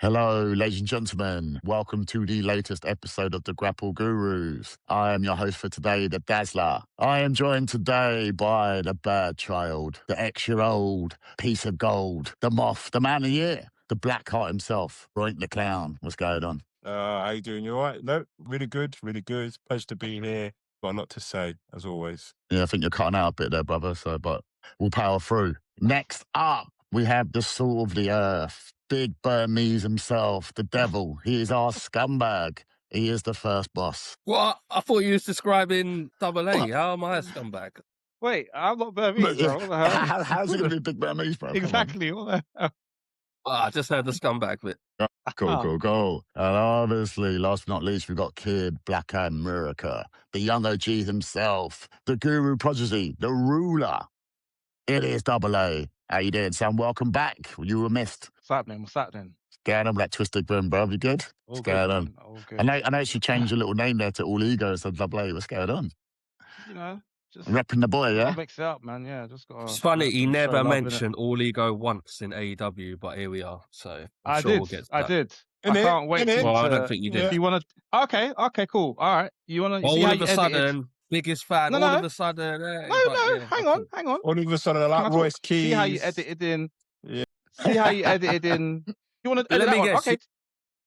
Hello, ladies and gentlemen. Welcome to the latest episode of the Grapple Gurus. I am your host for today, the Dazzler. I am joined today by the bad child, the extra-old piece of gold, the moth, the man of the year, the black heart himself, Roink the Clown. What's going on? How you doing? You all right? No, really good, really good. Pleasure to be here. Got a lot to say, as always. Yeah, I think you're cutting out a bit there, brother, but we'll power through. Next up, we have the salt of the earth, Big Burmese himself, the devil. He is our scumbag. He is the first boss. What? I thought you was describing Double A. What? How am I a scumbag? Wait, I'm not Burmese, bro. What the hell? How's it going to be Big Burmese, bro? Exactly. What the hell? I just heard the scumbag bit. Cool. And obviously, last but not least, we've got Kid Black America, the young OG himself, the guru prodigy, the ruler. It is Double A. How you doing, Sam? Welcome back. You were missed. What's happening? Going on with that twisted brim, bro. You good? What's going on? All good. I know she changed your little name there to All Ego instead of Double A. What's going on? You know, just Repping the boy, yeah? mix it up, man. Yeah, just got. It's funny, he never mentioned All Ego once in AEW, but here we are. So I sure did. we'll get to I that. did. I can't wait. Well, I don't think you did. If you want to, okay, cool. All right. You want to? All of a sudden, biggest fan. All of a sudden, hang on. All of a sudden, I like Royce Keys. See how you edited in. Yeah. See how you edited in. You want to edit Let me that one? guess. Okay.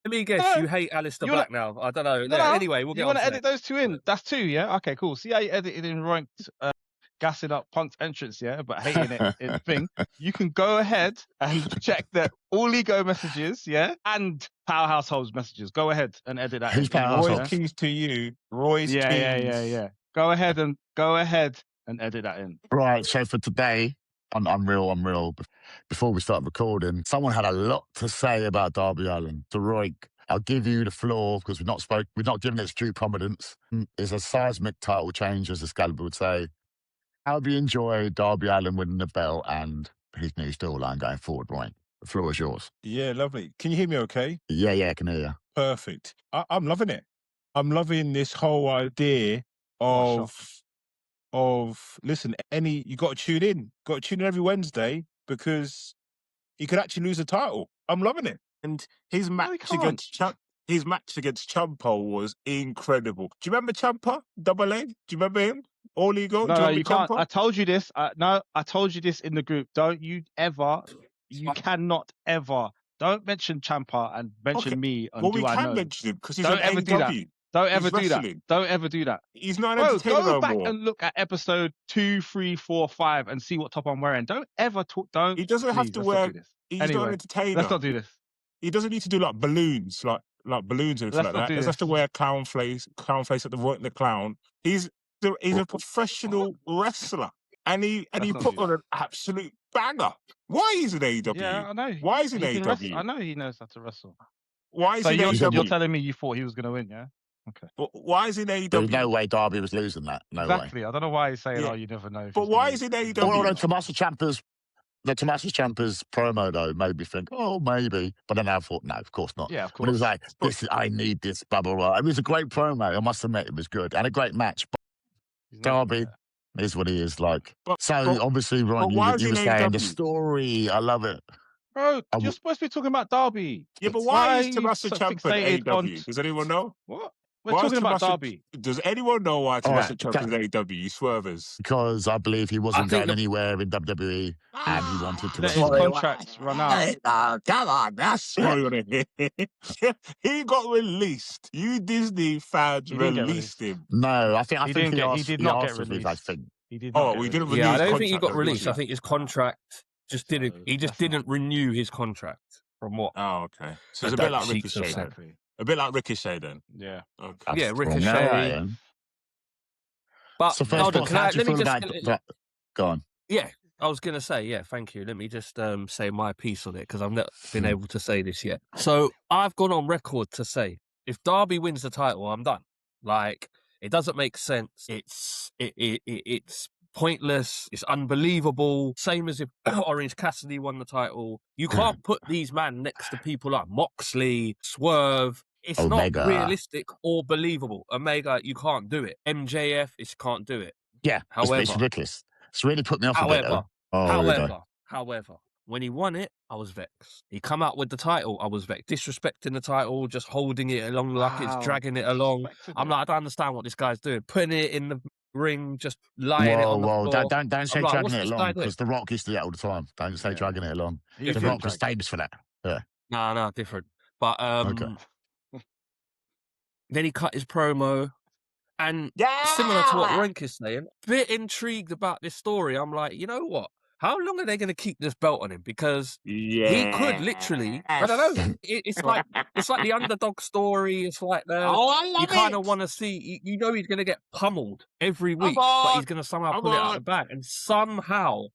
Let me guess. You hate Alistair Black now. I don't know. No. Anyway, we'll get You on want to to edit those two in? That's two, yeah. Okay, cool. See how you edited in ranked. Gassing up Punk's entrance, yeah, but hating it in thing. You can go ahead and check the All Ego messages, yeah, and Powerhouse Holds messages. Go ahead and edit that. Who's Powerhouse Royce Keys to you. Royce Keys. Yeah. Go ahead and edit that in. Right, so for today, unreal. Before we start recording, someone had a lot to say about Darby Allin. So, Roy, I'll give you the floor because we've not given it its due prominence. It's a seismic title change, as Excalibur would say. How have you enjoyed Darby Allin winning the belt and his new storyline going forward, Roy? The floor is yours. Yeah, lovely. Can you hear me okay? Yeah, I can hear you. Perfect. I'm loving it. I'm loving this whole idea of listen, you got to tune in. Got to tune in every Wednesday because he could actually lose the title. I'm loving it. And his match against Ciampa was incredible. Do you remember Ciampa? Double A? Do you remember him? All Ego? No, you can't. I told you this. I told you this in the group. You cannot ever. Don't mention Ciampa and mention me. Well, we can mention him because he's on AEW. Don't ever do that. He's not an entertainer no more. Go back and look at episode 2, 3, 4, 5 and see what top I'm wearing. Don't ever talk. He doesn't have to wear. He's not an entertainer. Let's not do this. He doesn't need to do like balloons, like balloons and stuff like that. He doesn't have to wear clown face at the Roink the Clown. He's a professional wrestler, and he put on an absolute banger. Why is he in AEW? Yeah, I know. Why is he in AEW? I know he knows how to wrestle. Why is he in AEW? You're telling me you thought he was going to win, yeah? Okay. But why is he in AEW? There's no way Darby was losing that. No exactly. way. I don't know why he's saying, you never know. But why is he in AEW? Well, Tommaso Ciampa's promo, though, made me think, maybe. But then I thought, no, of course not. Yeah, of course. But it was like, I need this, blah, blah, blah. It was a great promo. I must admit, it was good. And a great match. But Darby is what he is like. Obviously, Ron, you were saying the story. I love it. Bro, you're supposed to be talking about Darby. Yeah, but why is Tommaso Ciampa in AEW? Does anyone know? What? We're talking about Darby. Does anyone know why Tommaso Ciampa is in AEW? You swervers. Because I believe he wasn't going anywhere in WWE and he wanted to... Let his contract run out. Come on, that's what you want to hear. He got released. You Disney fans released him. No, I think he did not get released. I think. He did not we didn't release I don't think he got released. I think his contract just didn't... He just didn't renew his contract. From what? Oh, okay. So it's a bit like Ricochet. A bit like Ricochet then. Yeah. Okay. Yeah, Ricochet. But so first off, let me just... Go on. Yeah, I was going to say, thank you. Let me just say my piece on it because I've not been able to say this yet. So I've gone on record to say, if Darby wins the title, I'm done. Like, it doesn't make sense. It's pointless. It's unbelievable. Same as if Orange Cassidy won the title. You can't put these men next to people like Moxley, Swerve. It's Omega. Not realistic or believable. Omega, you can't do it. MJF, you can't do it. Yeah, however, it's ridiculous. It's really put me off a bit. However, When he won it, I was vexed. He come out with the title, I was vexed. Disrespecting the title, just holding it along like it's dragging it along. I'm like, I don't understand what this guy's doing. Putting it in the ring, just lying it on the Whoa, floor. don't say I'm like, dragging what's it this along, guy doing? because The Rock used to do that all the time. Don't say dragging it along. He The did Rock was drag. famous for that. Yeah. No, different. But Okay. then he cut his promo. And similar to what Rank is saying, bit intrigued about this story. I'm like, you know what? How long are they going to keep this belt on him? Because he could literally, I don't know. It's like the underdog story. It's like you kind of want to see. You know, he's going to get pummeled every week, but he's going to somehow pull it out of the bag, and somehow,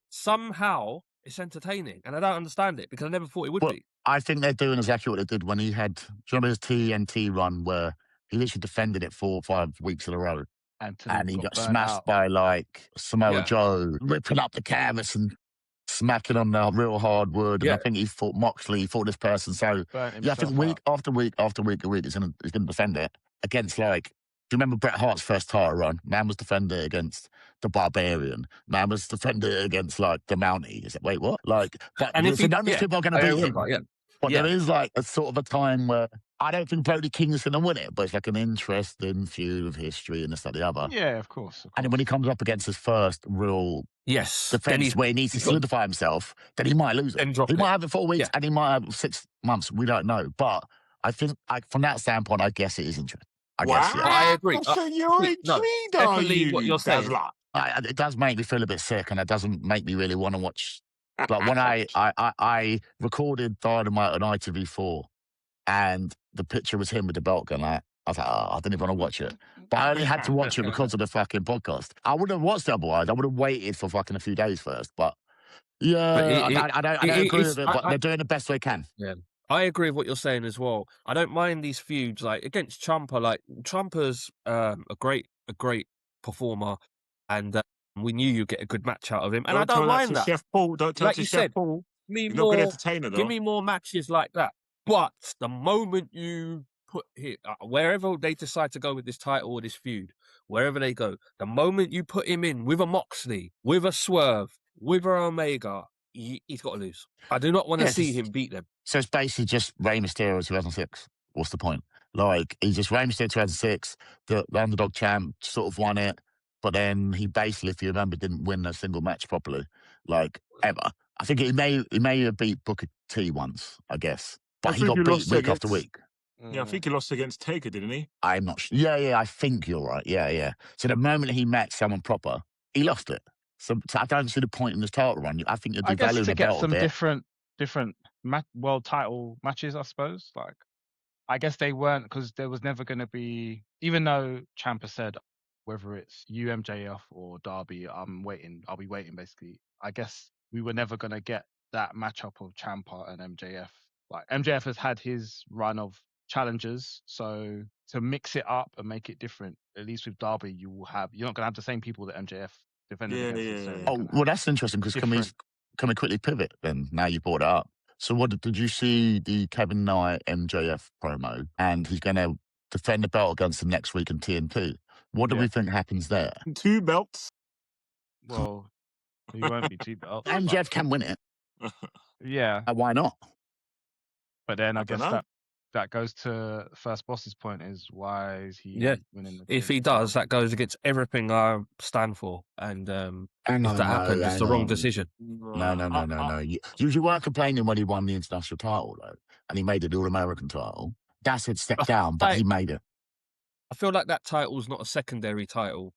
it's entertaining. And I don't understand it because I never thought it would be. I think they're doing exactly what they did when he had. Do you remember his TNT run where he literally defended it 4 or 5 weeks in a row? And he got smashed by like Samoa Joe, ripping up the canvas and smacking on the real hard wood. And I think he fought Moxley, he fought this person. So I think week after week after week after week, he's going to defend it against like. Do you remember Bret Hart's first title run? Man was defending it against the Barbarian. Man was defending it against like the Mountie. Is it? Wait, what? Like, but and if none of these people are going to beat him. But there is like a sort of a time where I don't think Brody King's going to win it, but it's like an interesting feud of history and this, that, the other. Yeah, of course. And then when he comes up against his first real defense where he needs to solidify himself, then he might lose it. He might have it 4 weeks and he might have 6 months. We don't know. But I think from that standpoint, I guess it is interesting. I guess, yeah. I agree. So you're intrigued, are you? What you're saying. It does make me feel a bit sick, and it doesn't make me really want to watch. But when I recorded Dynamite on ITV4, and the picture was him with the belt gun, I was like, I didn't even want to watch it. But I only had to watch it because of the fucking podcast. I wouldn't have watched it otherwise. I would have waited for fucking a few days first. But yeah, I don't agree with it, but they're doing the best they can. Yeah. I agree with what you're saying as well. I don't mind these feuds like against Ciampa. Like Ciampa's a great performer, and we knew you'd get a good match out of him. And I don't mind that. Chef Paul, don't tell to Chef Paul. You're not a good entertainer, though. Give me more matches like that. But the moment you put him wherever they decide to go with this title or this feud, wherever they go, the moment you put him in with a Moxley, with a Swerve, with a Omega, he's got to lose. I do not want to see him beat them. So it's basically just Rey Mysterio 2006. What's the point? Like, he's just Rey Mysterio 2006, the underdog champ, sort of won it, but then he basically, if you remember, didn't win a single match properly, like, ever. I think he may have beat Booker T once, I guess. But he got beat week after week. Yeah, I think he lost against Taker, didn't he? I'm not sure. Yeah, I think you're right. Yeah. So the moment he met someone proper, he lost it. So I don't see the point in this title run. I think you're devaluing the belt a bit. I guess to get some different world title matches, I suppose. Like, I guess they weren't, because there was never going to be, even though Ciampa said, whether it's you, MJF, or Darby, I'll be waiting, basically. I guess we were never going to get that matchup of Ciampa and MJF. Like, MJF has had his run of challengers, so to mix it up and make it different, at least with Darby, you're not going to have the same people that MJF defended against. Yeah. Oh, well, that's interesting, because can we quickly pivot then, now you brought it up? So did you see the Kevin Knight MJF promo? And he's going to defend the belt against him next week in TNT. What do we think happens there? 2 belts? Well, he won't be 2 belts. MJF can win it. Yeah. Why not? But then I guess that goes to First Boss's point, is why is he winning the if he does, that goes against everything I stand for. And if that happens, it's the wrong decision. No. You weren't complaining when he won the international title, though, and he made it the All-American title. That's a step down, but he made it. I feel like that title's not a secondary title.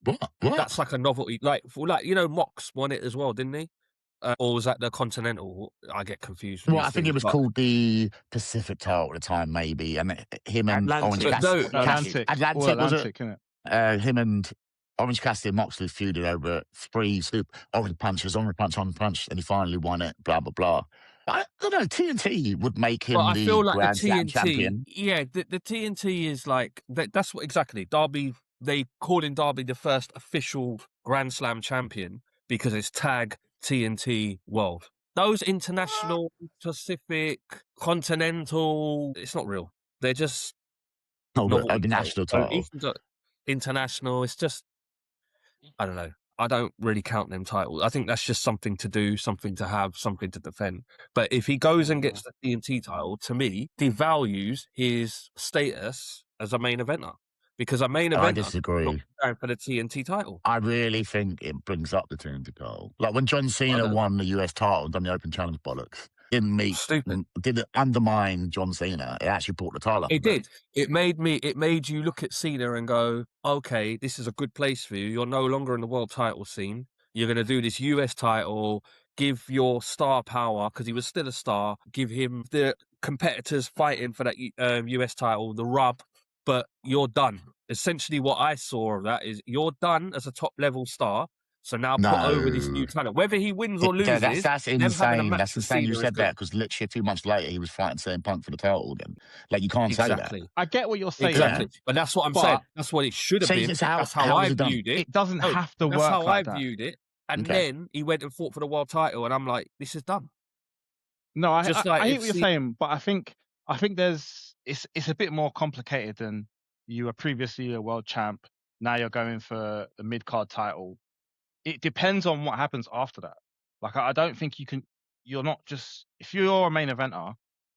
What? That's like a novelty. Like Mox won it as well, didn't he? Or was that the Continental? I get confused. Well, I think it was called the Pacific title at the time, maybe. And him and Orange Cassidy. Atlantic, isn't it? Him and Orange Cassidy and Moxley feuded over 3 orange punches, orange punch, and he finally won it, blah, blah, blah. I don't know, TNT would make him the Grand Slam champion. Yeah, the TNT is like, that's what exactly. Darby, they called in Darby the first official Grand Slam champion because it's tag TNT World. Those international, Pacific, Continental, it's not real. They're just national title. International, it's just, I don't know. I don't really count them titles. I think that's just something to do, something to have, something to defend. But if he goes and gets the TNT title, to me, devalues his status as a main eventer. Because a main eventer I disagree. going for the TNT title. I really think it brings up the TNT title. Like when John Cena won the US title and done the Open Challenge bollocks, didn't undermine John Cena. It actually brought the title up. It did. It made you look at Cena and go, okay, this is a good place for you. You're no longer in the world title scene. You're going to do this US title, give your star power, because he was still a star, give him the competitors fighting for that US title, the rub, but you're done. Essentially what I saw of that is you're done as a top level star. So now put over this new talent. Whether he wins or loses, that's insane. That's insane you said that, because literally a few months later he was fighting CM Punk for the title again. Like, you can't say that. I get what you're saying. Exactly. But that's what I'm saying. That's what it should have been. That's how I viewed it. It doesn't have to work like that. That's how I viewed it. And then he went and fought for the world title, and I'm like, this is done. No, I hear what you're saying, but I think it's a bit more complicated than you were previously a world champ. Now you're going for the mid-card title. It depends on what happens after that. Like, I don't think you're not just, if you're a main eventer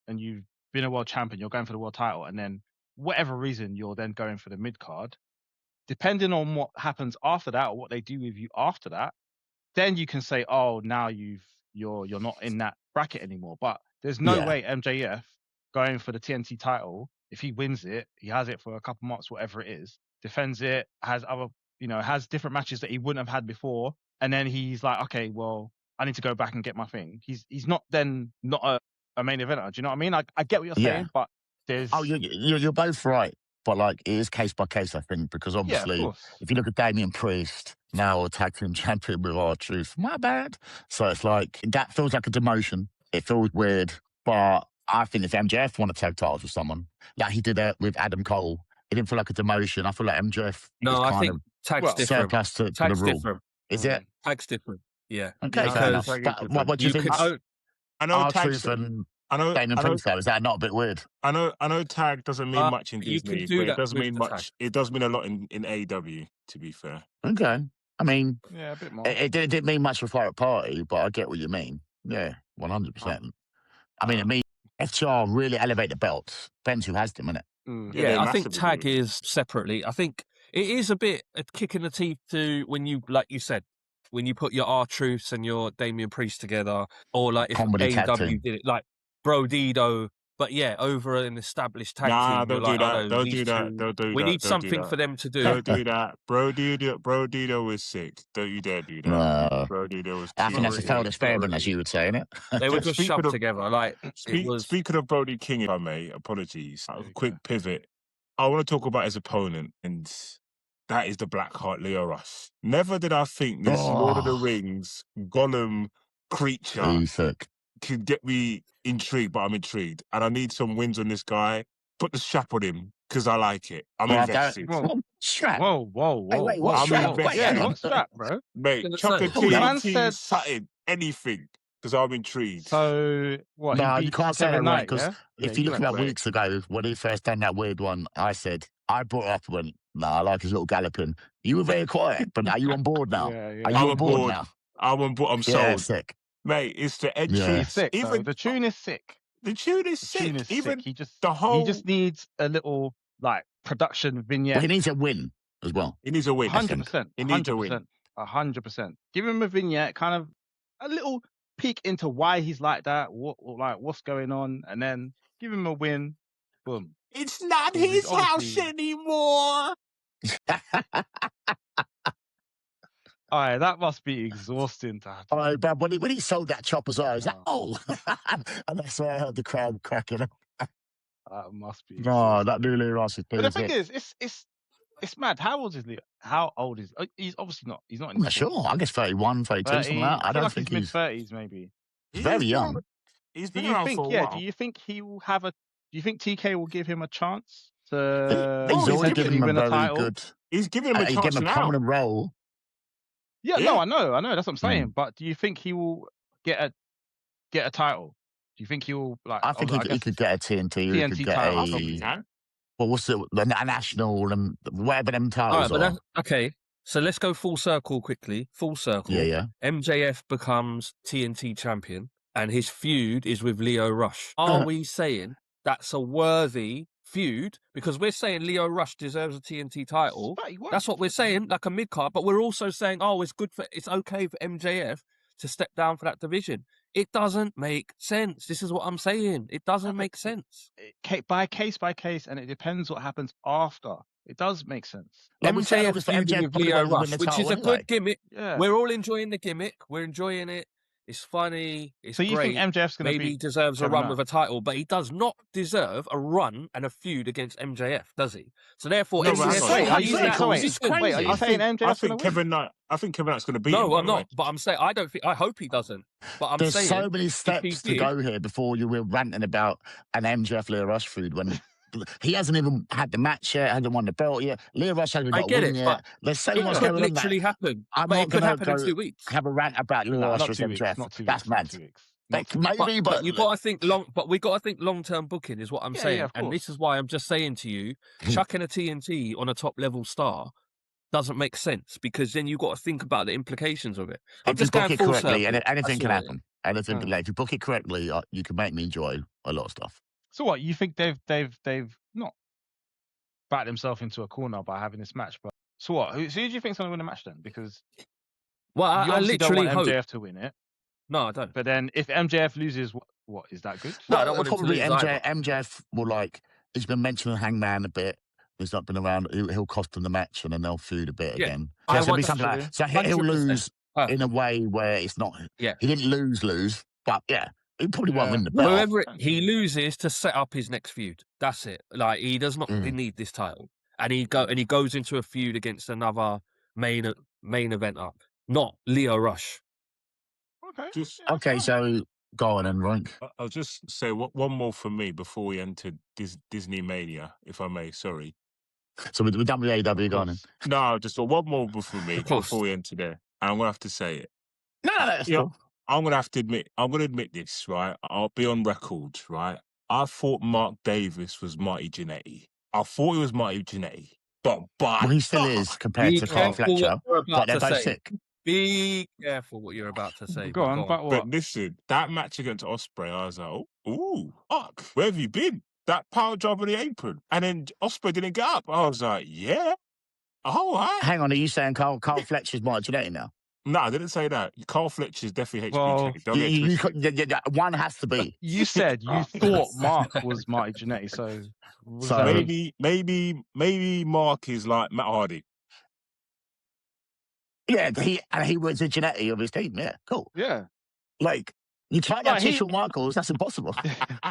and you've been a world champion, you're going for the world title, and then whatever reason you're then going for the mid card, depending on what happens after that or what they do with you after that, then you can say, oh, now you're not in that bracket anymore. But there's no way MJF going for the TNT title, if he wins it, he has it for a couple months, whatever it is, defends it, has other, has different matches that he wouldn't have had before, and then he's like, okay, well, I need to go back and get my thing. He's not then not a main eventer. Do you know what I mean? I get what you're saying, but there's... Oh, you're both right. But, like, it is case by case, I think, because obviously, if you look at Damian Priest, now a tag team champion with R-Truth, my bad. So it's like, that feels like a demotion. It feels weird. But I think if MJF won a tag titles with someone, like he did that with Adam Cole, it didn't feel like a demotion. I feel like MJF I think tag's different. Surplus to the rule. Different. Is it? Tag's different. Yeah. Okay, fair enough. What do you think? I know R-Truth and Damian Priest, though. Is that not a bit weird? I know tag doesn't mean much in Disney, but it does mean much. Tag. It does mean a lot in AEW, to be fair. Okay. I mean, a bit more. It didn't mean much for Pirate Party, but I get what you mean. Yeah, 100%. I mean, FTR really elevate the belts. Depends who has them, innit? Yeah, I think tag is separately. I think it is a bit a kick in the teeth to when you, like you said, when you put your R-Truths and your Damian Priest together, or like if AEW did it, like Bro Dido, but over an established tag team. Don't do that. Don't do that. Don't do that. We need something for them to do. Don't do that. Bro Dido was sick. Don't you dare do that. Bro Dido was. I think that's a failed experiment, as you would say, innit? They were just shoved together. Like speaking of Brody King, if I may, apologies. A quick pivot. I want to talk about his opponent, and that is the Blackheart Leo Rush. Never did I think this Lord of the Rings Gollum creature could get me intrigued, but I'm intrigued. And I need some wins on this guy. Put the strap on him, because I like it. I'm invested. Strap? Whoa. Wait, what strap? What strap, bro? Mate, chuck a TNT, something, anything, because I'm intrigued. So, what? No, you can't say that, right? Because if you look at that wait. weeks ago, when he first done that weird one, I brought up and went, I like his little galloping. You were very quiet, but are you on board now? Are you on board now? I'm on board. I'm sold. Sick. Mate, it's the entry. Sick, even the tune is sick. The tune is sick. Even he just the whole. He just needs a little like production vignette. But he needs a win as well. He needs a win. 100%. He needs a win. 100%. Give him a vignette, kind of a little peek into why he's like that, what's going on, and then give him a win. Boom. It's not his house anymore. All right, that must be exhausting to have. All right, but when he sold that chopper's eyes, and that's why I heard the crowd cracking up. That must be. No, that really rush. But the thing is, it's mad. How old is Leo? How old is he's obviously not. He's not. I'm not sure. I guess 31, 32, something like that. I don't think he's mid-30s, maybe. He's very young. He's been around for a while. Do you think he will have a? Do you think TK will give him a chance to? He's already given him a very good. He's giving him a chance now. He's given him a prominent role. Yeah, no, I know. That's what I'm saying. But do you think he will get a title? Do you think he will like? I think he could get a TNT. He could get title. well, what's it? A national and whatever them titles are. Okay. So let's go full circle quickly. Full circle. Yeah. MJF becomes TNT champion and his feud is with Lio Rush. Are we saying that's a worthy feud? Because we're saying Lio Rush deserves a TNT title. That's what we're saying, like a mid-card. But we're also saying, it's okay for MJF to step down for that division. It doesn't make sense. This is what I'm saying. It doesn't make sense. By case, and it depends what happens after. It does make sense. MJF feuding with Lio Rush, which is a good gimmick. Yeah. We're all enjoying the gimmick. We're enjoying it. It's funny. It's so you great. think MJF's going to maybe he deserves a run with a title, but he does not deserve a run and a feud against MJF, does he? So therefore, No, MJF, are you saying MJF's going to win? I think Kevin Knight's going to beat him. No, I'm not. But I'm saying I hope he doesn't. But There's so many steps to go here before you were ranting about an MJF Lio Rush feud when he hasn't even had the match yet, hasn't won the belt yet. Lio Rush hasn't got a win yet. There's so much going on. It could literally happen. I'm not going to go in 2 weeks. Have a rant about Lio Rush with MJF. That's mad. Maybe, but you got to think long. But we got to think long-term booking is what I'm saying, yeah, and this is why I'm just saying to you, chucking a TNT on a top-level star doesn't make sense because then you got to think about the implications of it. I'm just going full circle. Anything can happen. Anything, if you book it correctly, you can make me enjoy a lot of stuff. So what you think they've not backed themselves into a corner by having this match? But so what? Who do you think's going to win the match then? Because you I literally don't want MJF to win it. No, I don't. But then if MJF loses, what is that good? No, I don't want probably MJF will he's been mentioning Hangman a bit. He's not been around. He'll cost them the match, and then they'll feud a bit again. So it's going to be something like that. So he'll lose in a way where it's not. Yeah, he didn't lose, but he probably won't win the belt. Whoever he loses to set up his next feud. That's it. Like he does not need this title, and he goes into a feud against another main eventer, not Lio Rush. Okay. So go on and rank. I'll just say one more for me before we enter Disney Mania, if I may. Sorry. So we're done with AEW, gone. No, just one more for me before we enter there, and I'm gonna have to say it. No, that's cool. I'm gonna have to admit. I'm gonna admit this, right? I'll be on record, right? I thought Mark Davis was Marty Geneti. I thought he was Marty Geneti, but well, he still is compared to Carl Fletcher. But they're both sick. Be careful what you're about to say. Go on. But listen, that match against Ospreay, I was like, ooh, fuck, where have you been? That power job on the apron. And then Ospreay didn't get up. I was like, yeah. All right. Hang on, are you saying Carl Fletcher's Marty Geneti now? No, I didn't say that. Carl Fletcher's definitely HBK. One has to be. You said you thought Mark was Marty Geneti, so maybe Mark is like Matt Hardy. Yeah, he was a Geneti of his team. Yeah, cool. Yeah, like you try that to Shawn Michaels, that's impossible.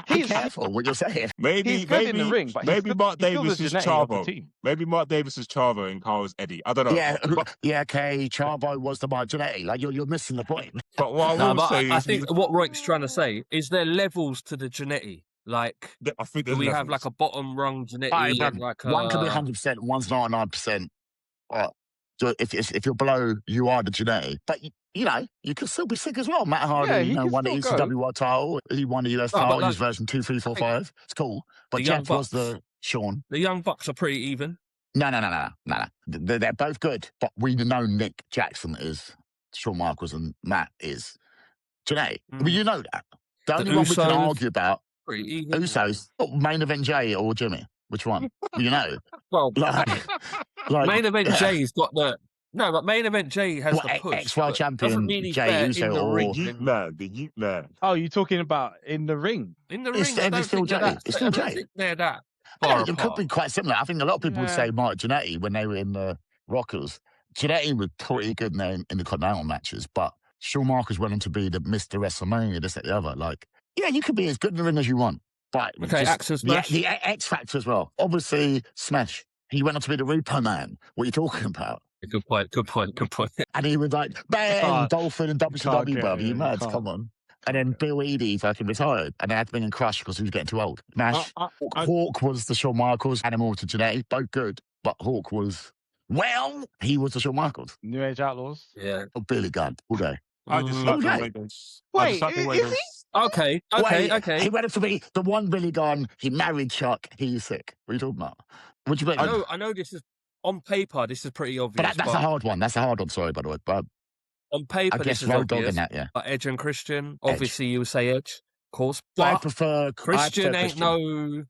Be careful what you're saying. Maybe in the ring, but maybe Mark Davis is Chavo. Maybe Mark Davis is Chavo and Carl's Eddie. I don't know. Yeah, okay. Chavo was the Mark Geneti. Like you're missing the point. But what I think what Royk's trying to say is there levels to the Geneti. Like I think we have like a bottom rung Geneti. One can be 100%, one's 99%. So if you're below, you are the Geneti. But you could still be sick as well. Matt Hardy, won the ECW World title. He won the US title. He was version 2, 3, 4, 5. It's cool. But Jeff was the Shawn. The Young Bucks are pretty even. No. They're both good. But we know Nick Jackson is Shawn Michaels and Matt is Geneti. Well, you know that. The only one we can argue about Usos, main event Jay or Jimmy. Which one? Well, main event Jay's got the. No, but main event Jay has the push. Ex-world champion Jay Uso the Yeet Man. Oh, you're talking about in the ring? In the ring, it's still Jay. It's still Jay. They're that. It could be quite similar. I think a lot of people would say Mark Geneti when they were in the Rockers. Geneti was pretty good in the Continental matches, but Shawn Michaels went on to be the Mr. WrestleMania, this, that, the other. Like, you could be as good in the ring as you want. But the X Factor as well. Obviously, Smash. He went on to be the Repo Man. What are you talking about? Good point. And he was like, bang, Dolphin and WCW, brother. You mad? Come on. And then Bill Eadie fucking retired. And they had to bring in Crush because he was getting too old. Nash. Hawk was the Shawn Michaels. Animal to Geneti. Both good. But Hawk was, he was the Shawn Michaels. New Age Outlaws. Yeah. Oh, Billy Gunn. All day. I just like the way those. Wait, is he? Okay. He went to be the one Billy Gunn. He married Chuck. He's sick. What are you talking about? What do you mean? I know this is on paper, this is pretty obvious. But that's a hard one. That's a hard one. Sorry, by the way. But on paper, I guess this is Road Dogg obvious. in that, yeah. But Edge and Christian, obviously, you would say Edge, of course. I But prefer Christian ain't Christian. no.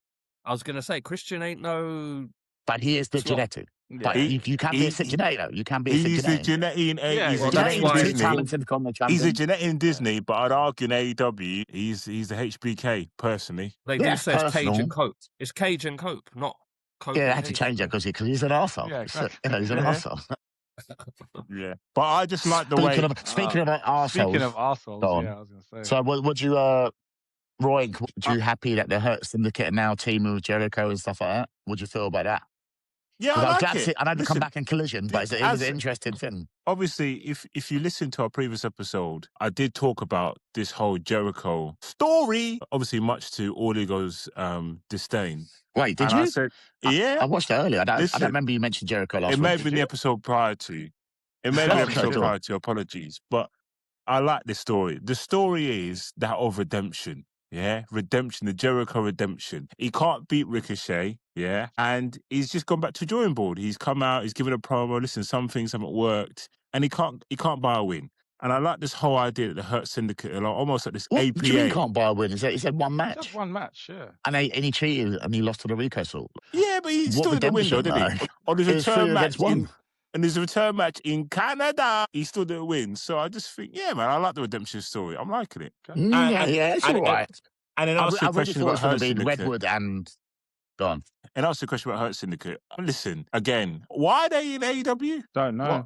I was gonna say Christian ain't no. But he is the Slot. Geneti. But you can be a Geneti, though. You can be a He's the Geneti. Geneti in Well, Geneti that's in why- Disney. Talented comic He's a champion. Geneti in Disney, but I'd argue in AEW, he's the HBK personally. They Yeah, do say it's Cage personal. and Coke. It's Cage and Coke, not Coke. Yeah, they and had to Cage. change that because he's an arsehole. Yeah, exactly. He's an Yeah. arsehole. Yeah, but I just like the Speaking way. of arseholes. Speaking of arseholes, Go on. yeah, I was going to say. So, what you, Roy, were you happy that the Hurt Syndicate are now teaming with Jericho and stuff like that? What do you feel about that? Yeah, I was I glad like to see, it. I know they come Listen, back in Collision, but it was an interesting thing. Obviously, if you listen to our previous episode, I did talk about this whole Jericho story. Obviously, much to All Ego's disdain. Wait, did And you? I said, yeah. I watched it earlier. I don't Listen, remember you mentioned Jericho last It week. may have been the episode prior to. It may have been the episode Sure. prior to. Apologies, but I like this story. The story is that of redemption. Yeah, redemption, the Jericho redemption. He can't beat Ricochet, yeah, and he's just gone back to drawing board. He's come out, he's given a promo. Listen, some things haven't worked, and he can't buy a win. And I like this whole idea that the Hurt Syndicate are almost like this What APA. do you mean he can't buy a win? He said one match. Just one match, yeah. And he cheated and he lost to the Rico Salt. Yeah, but he What still didn't win, though, redemption, did he? though? On his It was return 3 match against 1. and his return match in Canada, he still didn't win. So I just think, yeah, man, I like the redemption story. I'm liking it. Yeah, it's all right. And then I ask the really question thought it about was going Hurt to be Syndicate. Redwood and gone. And ask the question about Hurt Syndicate. Listen, again, why are they in AEW? Don't know. What?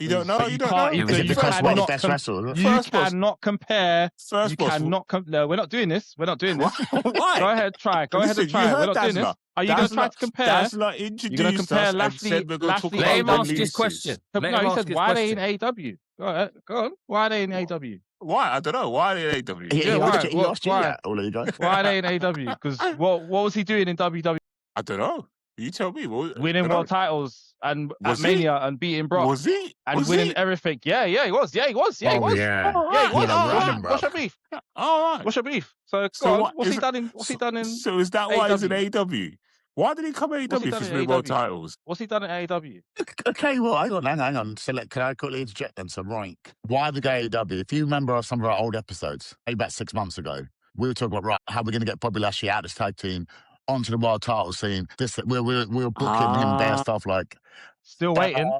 You don't know? But You don't can't- know? Is it you because cannot Red's best wrestler? You First boss. cannot compare. First You boss. cannot. No, we're not doing this. We're not doing this. Why? Go ahead, try. Go ahead Listen, and try. you We're heard not doing this. Dazzler. Are you going to try to compare? Dazzler You're introduced going to compare us and Lashley. said we're going to talk Lashley about Let him the ask his releases. question. No, Let him he ask said, his why are they in question. AEW? Go ahead. Go on. Why are they in AEW? Why? I don't know. Why are they in AEW? He Yeah, why? asked you Why? that, all of you guys. Why are they in AEW? Because what was he doing in WWE? I don't know. You tell me. Winning world titles and Was at he? Mania and beating Brock Was he? and Was winning he? everything. Yeah, he was. Yeah, he was. Yeah. Yeah, he was. Yeah, he was. I'm running, What's bro. your beef? All right. What's your beef? So, So go on. what What's is he it- done in? What's he done in? So is that why he's in AEW? AEW? Why did he come AEW What's he if done he's in winning world AEW? titles? What's he done in AEW? Okay, well, hang on. So, can I quickly interject then? So, Rank, why the AEW? If you remember some of our old episodes, maybe about 6 months ago, we were talking about, how we're going to get Bobby Lashley out of this tag team onto the world title scene. We were booking him there, stuff like Still waiting.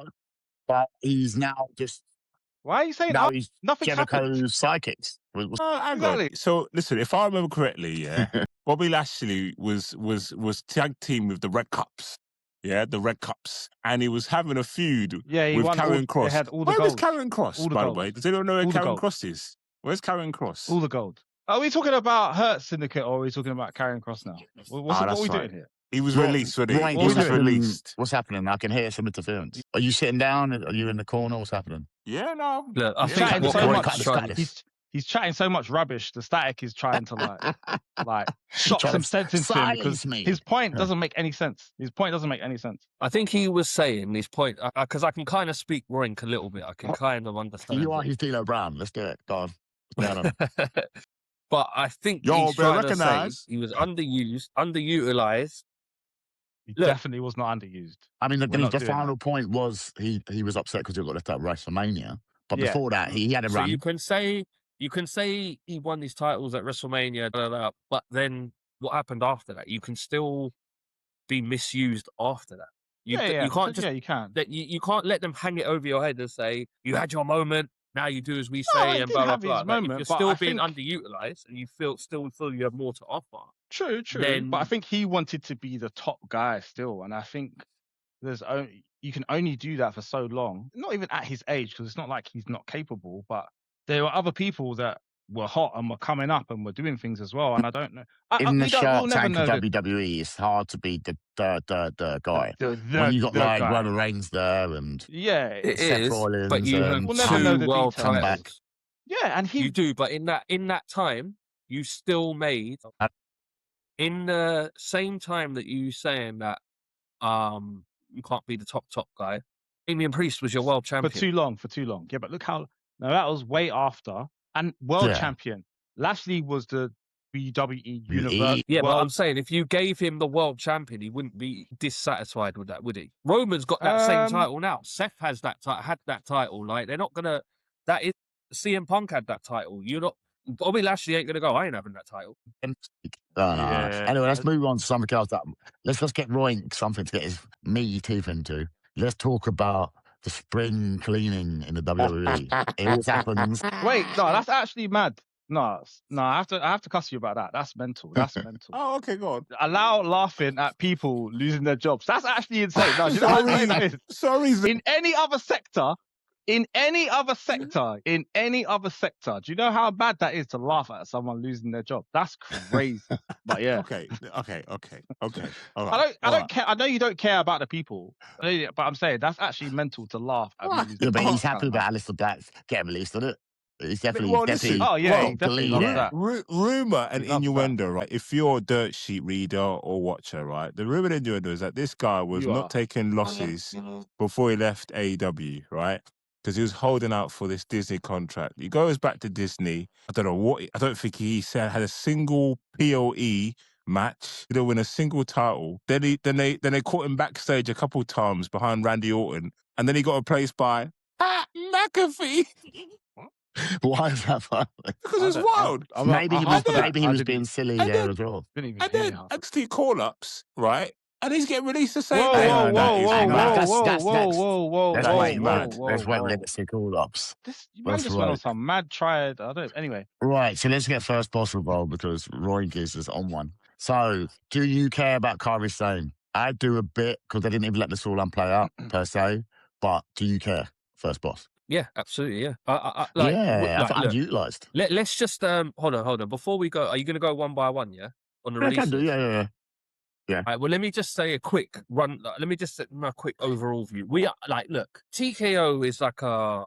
but he's now just, Why are you saying now he's nothing's happened? Jericho's psychics. Hang Exactly. on. So listen, if I remember correctly, yeah, Bobby Lashley was tag team with the Red Cups. Yeah, the Red Cups. And he was having a feud Yeah, he with won. Karrion Kross. They had all the Where is gold. Karrion Kross, All the by gold. the way? Does anyone know where All the Karrion gold. Kross is? Where's Karrion Kross? All the gold. Are we talking about Hurt Syndicate or are we talking about Karrion Kross now? What are that's we right. doing here? He was released, wasn't he? Rank, He what's was happening? released. What's happening? I can hear some interference. Are you sitting down? Are you in the corner? What's happening? Yeah, no. Look, I Yeah. think Chatting what so Roy much. was trying to- He's chatting so much rubbish. The static is trying to like shock Trying some to sense into him because silence me. his point Yeah. doesn't make any sense. His point doesn't make any sense. I think he was saying his point because I can kind of speak Roink a little bit. I can kind of understand. You are it. his D'Lo Brown. Let's do it. Go on. What's going on? But I think Yo, he's been trying to say recognised. he was underutilized. He Look. definitely was not underused. I mean, We're the not doing final point was he was upset because he got left out of WrestleMania. But Yeah. before that, he had a So run. you can say he won his titles at WrestleMania, but then what happened after that? You can still be misused after that. You can't just you can. that you can't let them hang it over your head and say you had your moment. Now you do as we No, say he and did blah blah have his blah. Like, moment, if you're but still I being think- underutilized and you still feel you have more to offer. True. then- But I think he wanted to be the top guy still, and I think you can only do that for so long. Not even at his age, because it's not like he's not capable. But there were other people that were hot and were coming up and were doing things as well. And I don't know. In the we'll Shark never Tank know of WWE, it's hard to be the guy. the when you got the like guy. Roman Reigns there and Yeah, It Seth is, Rollins but you have and We'll never know two the world details. titles. yeah, and he You do, but in that time, you still made in the same time that you saying that you can't be the top guy. Damian Priest was your world for champion. too long. Yeah, but look how now that was way after and world Yeah. champion. Lashley was the WWE Universe. Yeah, but I'm World. saying if you gave him the world champion, he wouldn't be dissatisfied with that, would he? Roman's got that same title now. Seth has had that title. Like they're not gonna. That is CM Punk had that title. You're not. Bobby Lashley ain't gonna go. I ain't having that title. Yeah. Anyway, let's move on to something else. Let's just get Roy something to get his meaty teeth into. Let's talk about the spring cleaning in the WWE. It always happens. Wait, no, that's actually mad. No, I have to cuss you about that. That's mental. That's mental. Oh, okay, go on. Allow laughing at people losing their jobs. That's actually insane. No, do you know how insane that is? Sorry, In any other sector, do you know how bad that is to laugh at someone losing their job? That's crazy. But yeah. Okay. All right. I don't care. I know you don't care about the people, but I'm saying that's actually mental to laugh at. Right. Me losing Yeah, but their he's job. happy about Alistair Black getting released, isn't it? He's definitely, Well, listen, Oh yeah, well, he definitely believe loves it. that. Rumor and He loves innuendo, right? If you're a dirt sheet reader or watcher, right? The rumor and innuendo is that this guy was You not are. taking losses before he left AEW, right? Because he was holding out for this Disney contract. He goes back to Disney. I don't know what. I don't think he said had a single POE match. He didn't win a single title. Then they caught him backstage a couple times behind Randy Orton, and then he got replaced by McAfee. Why is that funny? Because it's wild. Maybe he was being silly and there then- as well. Didn't even And hear then you. NXT call-ups, right? And he's getting released the same Whoa, day. whoa, No, whoa, it's whoa, mad. whoa, That's whoa, next. whoa, whoa, Let's whoa, wait, whoa, mad. whoa, Let's wait. whoa. Let's see call-ups. This man That's just went on right. some mad triad. I don't. Anyway. Right, so let's get first boss involved because Roy gives us on one. So, do you care about Kairi Sane? I do a bit because they didn't even let the storyline play out per se. But do you care, first boss? Yeah, absolutely. Yeah. I thought look, underutilized. let's just hold on. Before we go, are you going to go one by one? Yeah, on the I releases. can do, yeah. All right, well, let me just say a quick run. Let me just say my quick overall view. We are look, TKO is like a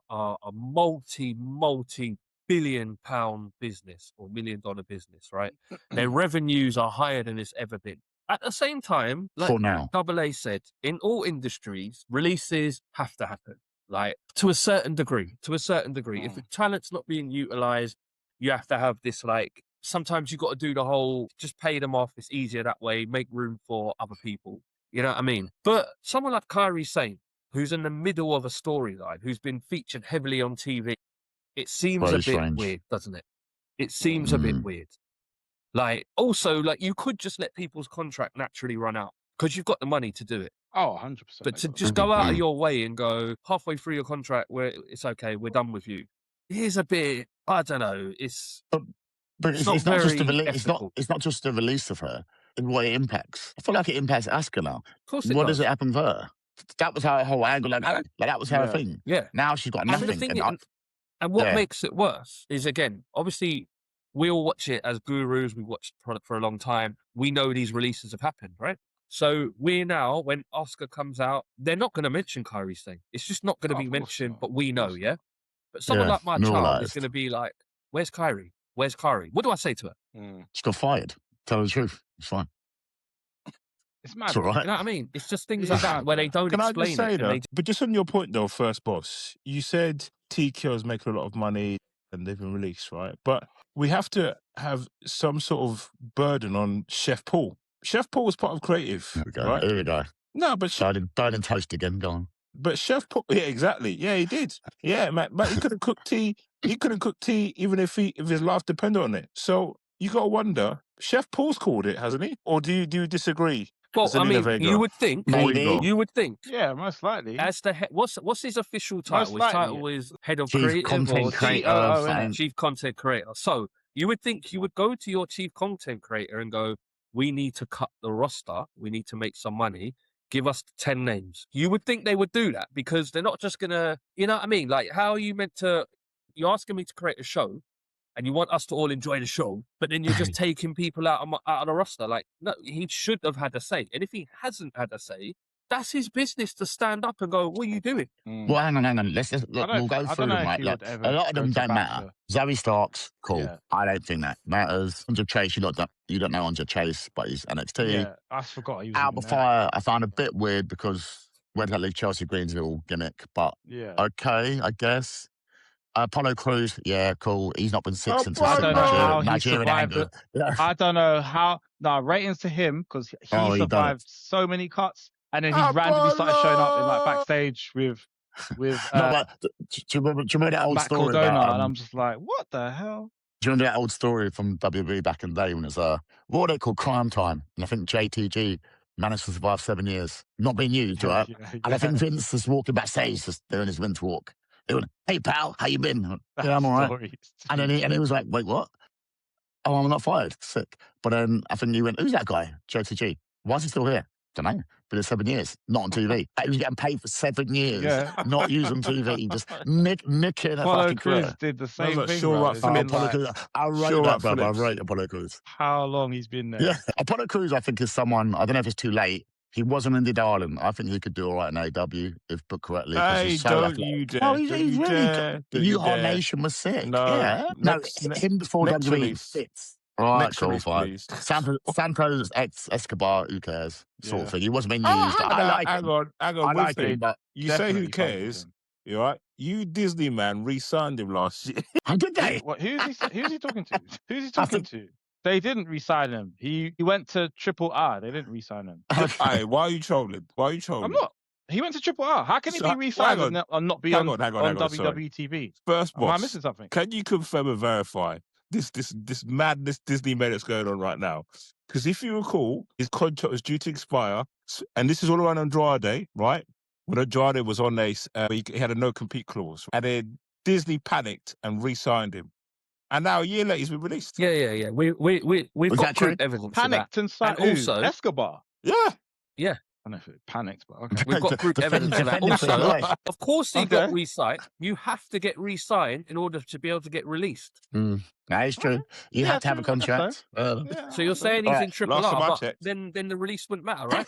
multi-billion-pound business or $1 million business, right? Their revenues are higher than it's ever been. At the same time, like For now. AA said, in all industries, releases have to happen. Like to a certain degree. If the talent's not being utilized, you have to have this like. Sometimes you got to do the whole just pay them off. It's easier that way. Make room for other people. You know what I mean? But someone like Kairi Sane, who's in the middle of a storyline, who's been featured heavily on TV, it seems Very a bit strange. weird, doesn't it? It seems a bit weird. Like also, like you could just let people's contract naturally run out because you've got the money to do it. Oh, 100%. But to just go out of your way and go halfway through your contract where it's okay, we're done with you. Here's a bit. I don't know. But it's not just the release. It's not just the release of her. It's what it impacts. I feel like it impacts Asuka now. Of course, it what does. does it happen for her? That was her whole angle. Like that was her thing. Yeah. Now she's got nothing. And what makes it worse is again, obviously, we all watch it as gurus. We've watched the product for a long time. We know these releases have happened, right? So we're now, when Asuka comes out, they're not going to mention Kairi's thing. It's just not going to be mentioned, but we know, yeah? But someone like my child is going to be like, where's Kairi? Where's Kairi? What do I say to her? She got fired. Tell her the truth. It's fine. It's mad. It's all right. You know what I mean? It's just things like that where they don't Can explain I just say it. that? But just on your point though, first boss, you said TKO is making a lot of money and they've been released, right? But we have to have some sort of burden on Chef Paul. Chef Paul was part of creative, Here we go. right? Here we go. No, but Burning toast again. Go on. But Chef Paul, yeah, exactly. Yeah, he did. Yeah, man, he couldn't cook tea. He couldn't cook tea even if his life depended on it. So you got to wonder, Chef Paul's called it, hasn't he? Or do you disagree? Well, I mean, you would think. Maybe. You would think. Yeah, most likely. As the what's his official title? His title is head of Chief creative content or creator, chief content creator. So you would think you would go to your chief content creator and go, we need to cut the roster. We need to make some money. Give us 10 names. You would think they would do that because they're not just going to, you know what I mean? Like, how are you meant to, you're asking me to create a show and you want us to all enjoy the show, but then you're just taking people out of the roster. Like, no, he should have had a say. And if he hasn't had a say, that's his business to stand up and go, what are you doing? Well, hang on. Let's just we'll go through them, right? Like, a lot of them don't matter. Zoe Starks, cool. Yeah. I don't think that matters. Andre Chase, you don't know Andre Chase, but he's NXT. Yeah, I forgot he was Alba Fire, I found a bit weird because where did that leave Chelsea Green's little gimmick? But okay, I guess. Apollo Crews, yeah, cool. He's not been sick since I his don't know how he Nigerian survived angle. it. Yeah. I don't know how. No, ratings to him because he Oh, he done it. survived so many cuts, and then he randomly started showing up in like backstage with No, but do you remember that old Matt story Cardona, about? and I'm just like, what the hell? Do you remember that old story from WWE back in the day when it's what were they called, Crime Time? And I think JTG managed to survive 7 years, not being used, right? And I think Vince was walking backstage, just doing his Vince walk. He went, "Hey pal, how you been?" "Yeah, I'm all right." And then he was like, "Wait, what? Oh, I'm not fired. Sick." But then I think he went, "Who's that guy? JTG. Why is he still here?" "Don't know. Been here 7 years, not on TV." He was getting paid for 7 years, Yeah. not using TV, just nicking a Apollo fucking Crews career. did the same thing. Sure Bro. up It's been Phillips. Apollo like, Crews, I rate Sure that, up bro. I Phillips. rate Apollo Crews. how long he's been there? Yeah, Apollo Crews, I think, is someone, I don't know if it's too late. He wasn't in the Darling. I think he could do all right in AEW if booked correctly. 'cause Hey, he's so don't athletic. you dare. Oh, he's Don't really you good. dare. Don't You you Heart dare. Nation was sick. No, Yeah. next- Him before next WWE release. fits. All right, Next cool, release, fine. please. Santos Escobar, who cares? Sort of Yeah. thing. He wasn't being used. I like hang him. on. I One like thing. him, but You say who Definitely fucked with cares? him. You right? You Disney man re-signed him last year. how did they? Who's he talking to? Who's he talking to? They didn't re-sign him. He went to Triple R. They didn't re-sign him. Hey, why are you trolling? Why are you trolling? I'm not. He went to Triple R. How can he So, be re-signed hang on. and not be Hang on on, sorry. WWE TV? First Am I boss, missing something? can you confirm and verify this madness Disney made that's going on right now? Because if you recall, his contract was due to expire, and this is all around Andrade, right? When Andrade was on he had a no-compete clause, and then Disney panicked and re-signed him, and now a year later he's been released. Yeah. We've Was got that proof true? evidence of that. Panicked and signed. And also- Escobar. Yeah. I don't know if it panicked, but okay. We've got proof evidence of that. Defend Also, it. of course he got Okay. re-signed. You have to get re-signed in order to be able to get released. That is true. You Yeah, have to have a true, I guess contract. Yeah, So you're saying he's Right, in Triple last time I R, but checked. then the release wouldn't matter, right?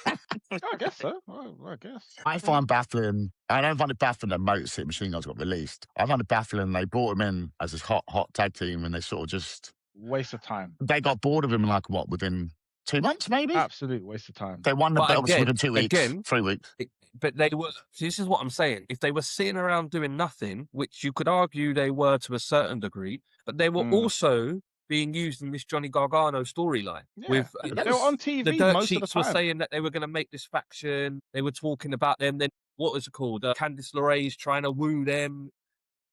I guess so. Well, I guess. I find baffling. I don't find it baffling that Motor City Machine Guns got released. I find it baffling they brought him in as this hot tag team, and they sort of just Waste of time. they got bored of him like what, within 2 months maybe. Absolute waste of time. They won the But belts again- within 2 weeks, again- 3 weeks. But they were. This is what I'm saying. If they were sitting around doing nothing, which you could argue they were to a certain degree, but they were also being used in this Johnny Gargano storyline. Yeah. With They were on TV the Dirt most of the Sheets were time. saying that they were going to make this faction. They were talking about them. Then what was it called? Candice LeRae's trying to woo them.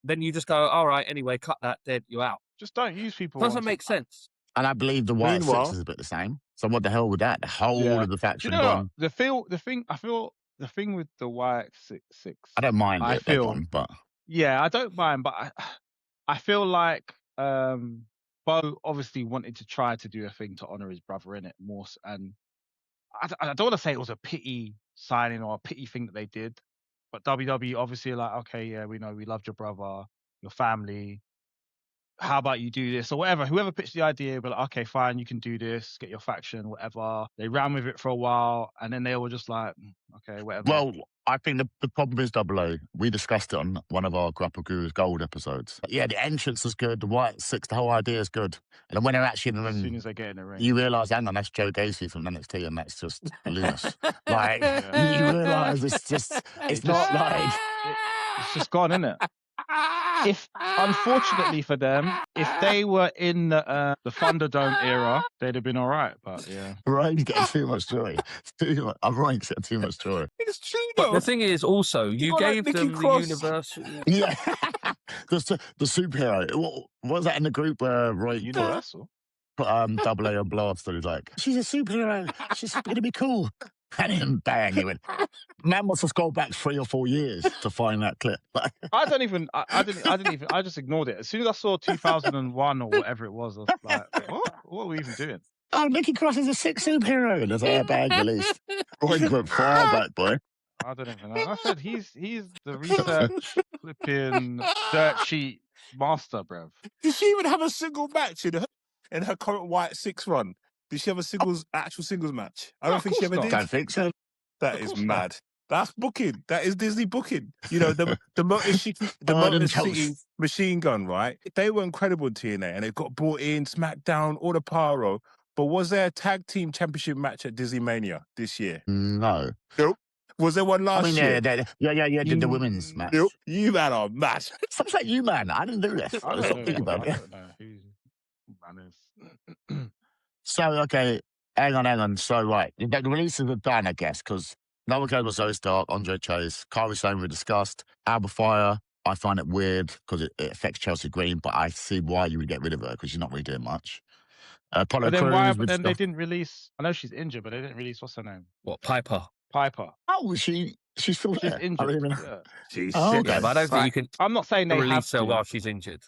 Then you just go, all right, anyway, cut that. Dead. You're out. Just don't use people. Doesn't make sense. And I believe the White Meanwhile- Six is a bit the same. So what the hell with that? The whole Yeah. of the Do faction you know gone. what? The thing with the Y6. I don't mind I it, they're feel- gone, but Yeah, I don't mind, but I feel like Bo obviously wanted to try to do a thing to honor his brother in it more, and I don't want to say it was a pity signing or a pity thing that they did, but WWE obviously like, okay, yeah, we know we loved your brother, your family. How about you do this or whatever? Whoever pitched the idea, but like, okay, fine, you can do this, get your faction, whatever. They ran with it for a while, and then they were just like, okay, whatever. well, I think the problem is Double O. We discussed it on one of our Grapple Gurus Gold episodes. Yeah, the entrance is good, the White Six, the whole idea is good. And then when they're actually in the as soon ring, as they get in the ring, you realise, hang on, that's Joe Gacy from NXT, and that's just Lunas. Like, Yeah. you realise it's not like... it's just gone, isn't it? If unfortunately for them, if they were in the Thunderdome era, they'd have been all right. But yeah, Ryan's getting too much joy. Ryan's getting too much joy. It's true But though. the thing is, also, you got, like, gave Nikki them the Cross. universal. Yeah. the superhero. What was that in the group where Roy Universal. put Double A on blast, and he's like, she's a superhero. She's going to be cool. And then bang, he went. Man must have scrolled back 3 or 4 years to find that clip. I didn't even. I just ignored it as soon as I saw 2001 or whatever it was. I was like, what are we even doing? Oh, Nikki Cross is a sick superhero. And there's a bag released. Roy went far back, boy. I don't even know. I said he's the research flipping dirt sheet master, bruv. Did she even have a single match in her current White Six run? Did she have a actual singles match? I No, don't of think she course ever not. did. Don't think so. That Of is course not. mad. That's booking. That is Disney booking. You know, the Motor City, them toes. Machine Gun, right? They were incredible in TNA, and they got brought in, SmackDown, all the pyro. But was there a tag team championship match at Disney Mania this year? No. Was there one I last mean, year? yeah, did the women's match. Nope. You man are mad. Stop saying you, man. I didn't do this. I Stop don't thinking know. about I it. don't know who man is. So, okay, hang on. So, right, the releases are done, I guess, because Noah Cable, Zoe Stark, Andre Chase, Kyrie Stone we discussed. Alba Fire, I find it weird because it affects Chelsea Green, but I see why you would get rid of her because she's not really doing much. Apollo But then Crews, But then they didn't release. I know she's injured, but they didn't release what's her name. What, Piper? Piper. Oh, she's still She's there. injured. I don't even know. Yeah. She's Oh, sick. okay. Yeah, but I don't think you can I'm not saying they have release her to. while she's injured.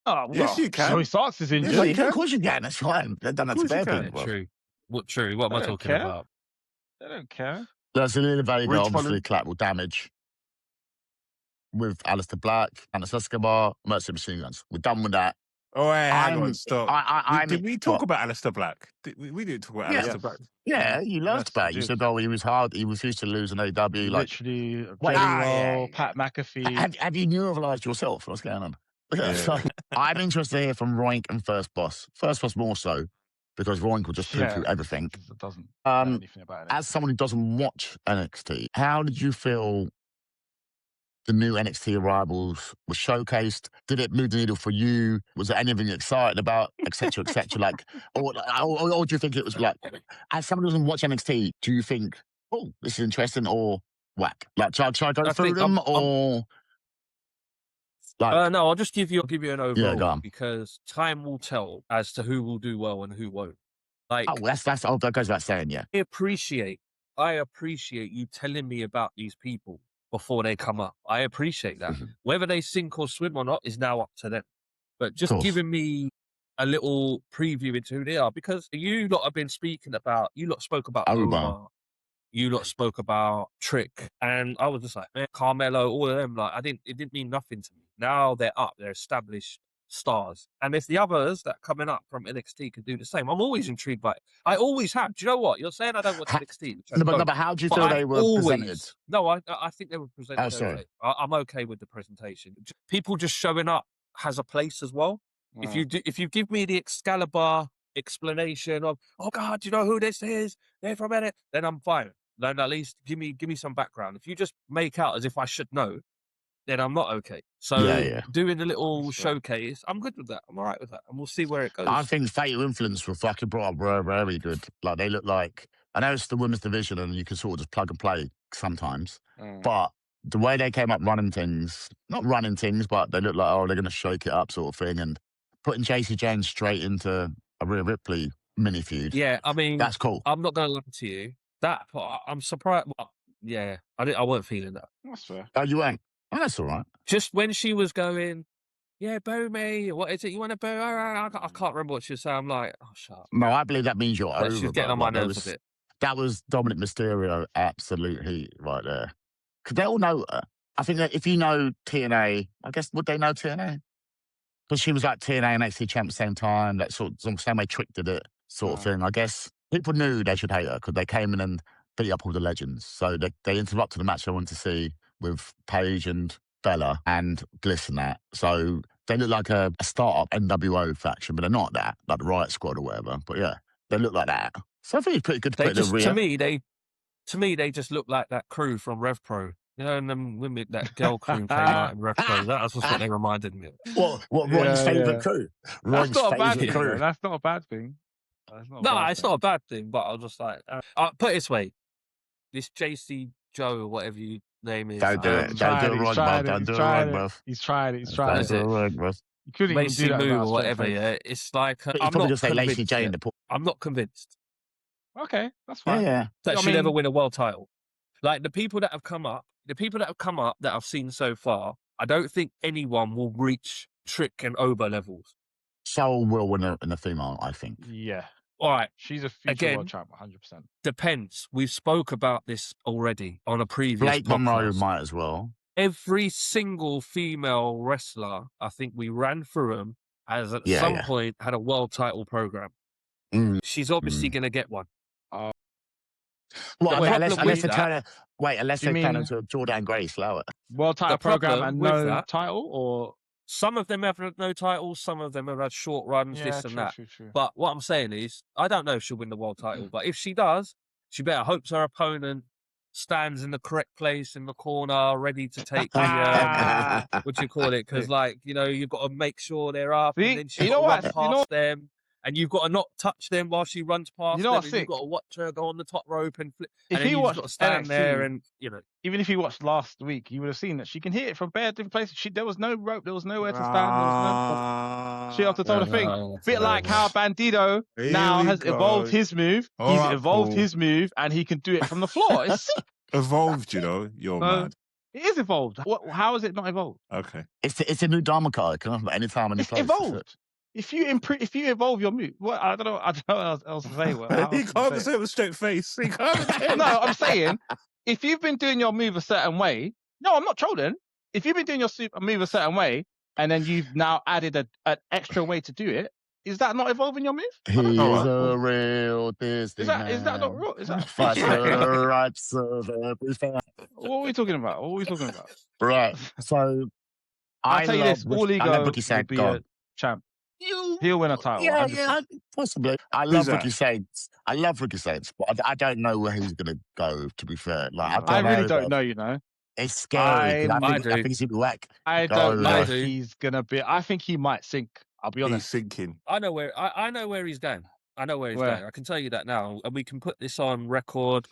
Oh, well, Yes, you can. Zoe Starks is injured. Yes, Well, you can. of course you can. That's fine. They've done that to Of course you bare can. people. Yeah, bro. true. What am I I don't talking care. about? They don't care. There's a little Vega, Ridge obviously, Holland. collateral damage with Alistair Black, Anderson Escobar, Mercy Machine Guns. We're done with that. Oh, hey, hang I'm- on, stop. Did we talk about Alistair Black? We didn't talk about Yeah. Alistair Black. Yeah, you loved Yes, Black. you You did. said, oh, he was hard. He refused to lose an AEW. Like, Literally, Wait, Jelly yeah. Roll, Pat McAfee. have you realised yourself what's going on? Yeah. So, I'm interested to hear from Roink and First Boss. First Boss more so, because Roink will just poo through everything. It doesn't know anything about it. As someone who doesn't watch NXT, how did you feel the new NXT arrivals were showcased? Did it move the needle for you? Was there anything you're excited about, etc., etc.? Like, or do you think it was like, as someone who doesn't watch NXT, do you think, oh, this is interesting, or whack? Like, should I go through them, or like? No, I'll give you an overall go on. because time will tell as to who will do well and who won't. Like, That goes without saying, yeah. I appreciate you telling me about these people before they come up. I appreciate that. Whether they sink or swim or not is now up to them. But just giving me a little preview into who they are, because you lot have been speaking about, you lot spoke about Omar, you lot spoke about Trick, and I was just like, man, Carmelo, all of them, like, it didn't mean nothing to me. Now they're up, they're established stars. And if the others that are coming up from NXT can do the same, I'm always intrigued by it. I always have. Do you know what? You're saying I don't watch NXT. But how do you feel they were presented? No, I think they were presented. Oh, sorry. Okay. I'm okay with the presentation. People just showing up has a place as well. If you give me the Excalibur explanation of, oh God, do you know who this is? They're from NXT, then I'm fine. Then at least give me some background. If you just make out as if I should know, then I'm not okay. So doing a little showcase, I'm good with that. I'm all right with that. And we'll see where it goes. I think Fatal Influence were fucking brought up very good. Like, they look like, I know it's the women's division and you can sort of just plug and play sometimes, but the way they came up running things, not running things, but they look like, oh, they're going to shake it up sort of thing, and putting JC James straight into a Rhea Ripley mini feud. Yeah, I mean, that's cool. I'm not going to lie to you. That part, I'm surprised. Yeah, I wasn't feeling that. That's fair. Oh, you ain't? Oh, that's all right. Just when she was going, yeah, boo me. What is it? You want to boo? I can't remember what she was saying. I'm like, oh, shut up. No, I believe that means you're over. She's getting on my nerves a bit. That was Dominic Mysterio, absolute heat right there. Because they all know her. I think that if you know TNA, I guess, would they know TNA? Because she was like TNA and NXT champ at the same time, that sort of same way Trick did it, sort of thing. I guess people knew they should hate her because they came in and beat up all the legends. So they interrupted the match I wanted to see with Paige and Bella and Bliss and that. So they look like a startup NWO faction, but they're not that, like the Riot Squad or whatever. But yeah, they look like that. So I think it's pretty good to put the rear. To me, they just look like that crew from Rev Pro. You know, and then women, that girl crew came out in Rev Pro. That's just what they reminded me of. What Roy's favourite crew? That's not a bad thing. That's not a bad thing. It's not a bad thing, but I was just like, put it this way. This JC Joe, or whatever your name is. Don't do it. Don't do it wrong, bro. Don't do it wrong, bro. He's tried it. Don't do it wrong, bro. You couldn't even do that or whatever, yeah. It's like, I'm not just say Lacey J in the pool. I'm not convinced. Okay, that's fine. Yeah. That she'll ever win a world title. Like, the people that have come up that I've seen so far, I don't think anyone will reach Trick and Oba levels. Soul will win in the female, I think. Yeah. All right. She's a future world champ, 100%. Depends. We've spoke about this already on a previous Blake podcast. Monroe might as well. Every single female wrestler, I think we ran through them, has at some point had a world title program. She's obviously going to get one. Unless they turn into Jordan Grace, allow it. World title program and no title, or some of them have had no titles, some of them have had short runs, this and that. True. But what I'm saying is, I don't know if she'll win the world title, but if she does, she better hope her opponent stands in the correct place in the corner, ready to take the what do you call it? Because like you've got to make sure they're up, See? and then she's You got know to run what? past them, and you've got to not touch them while she runs past know them, what's and you've sick? got to watch her go on the top rope and flip, If and then you you've just watched got to stand there, NXT, and even if you watched last week, you would have seen that she can hit it from bare different places. There was no rope, there was nowhere to stand, there was no. She off the top of the thing. Bit like how Bandido now has evolved his move. All right, evolved Paul. his move, and he can do it from the floor. It's sick. Evolved, you're So, mad. It is evolved. How is it not evolved? Okay. It's a new Dharma card. It can happen anytime, any It's place. evolved. If you evolve your move, I don't know what else to say. He can't say it with a straight face. He can't. No, I'm saying if you've been doing your move a certain way, no, I'm not trolling. If you've been doing your move a certain way, and then you've now added an extra way to do it, is that not evolving your move? He's a real Disney man. Is that not real? Is that Fights for the rights of every fan. What are we talking about? Right. So I'll tell you this: All I love Ego Ricky will Sainz. be a champ. He'll win a title. Yeah, 100%. possibly. I love Ricky Sainz. but I don't know where he's going to go, to be fair. Like, I really don't know, you know. It's scary. I think he's going to be whack. I don't know if he's going to be. I think he might sink. I'll be honest. He's sinking. I know where he's going. I know where he's going. I can tell you that now, and we can put this on record.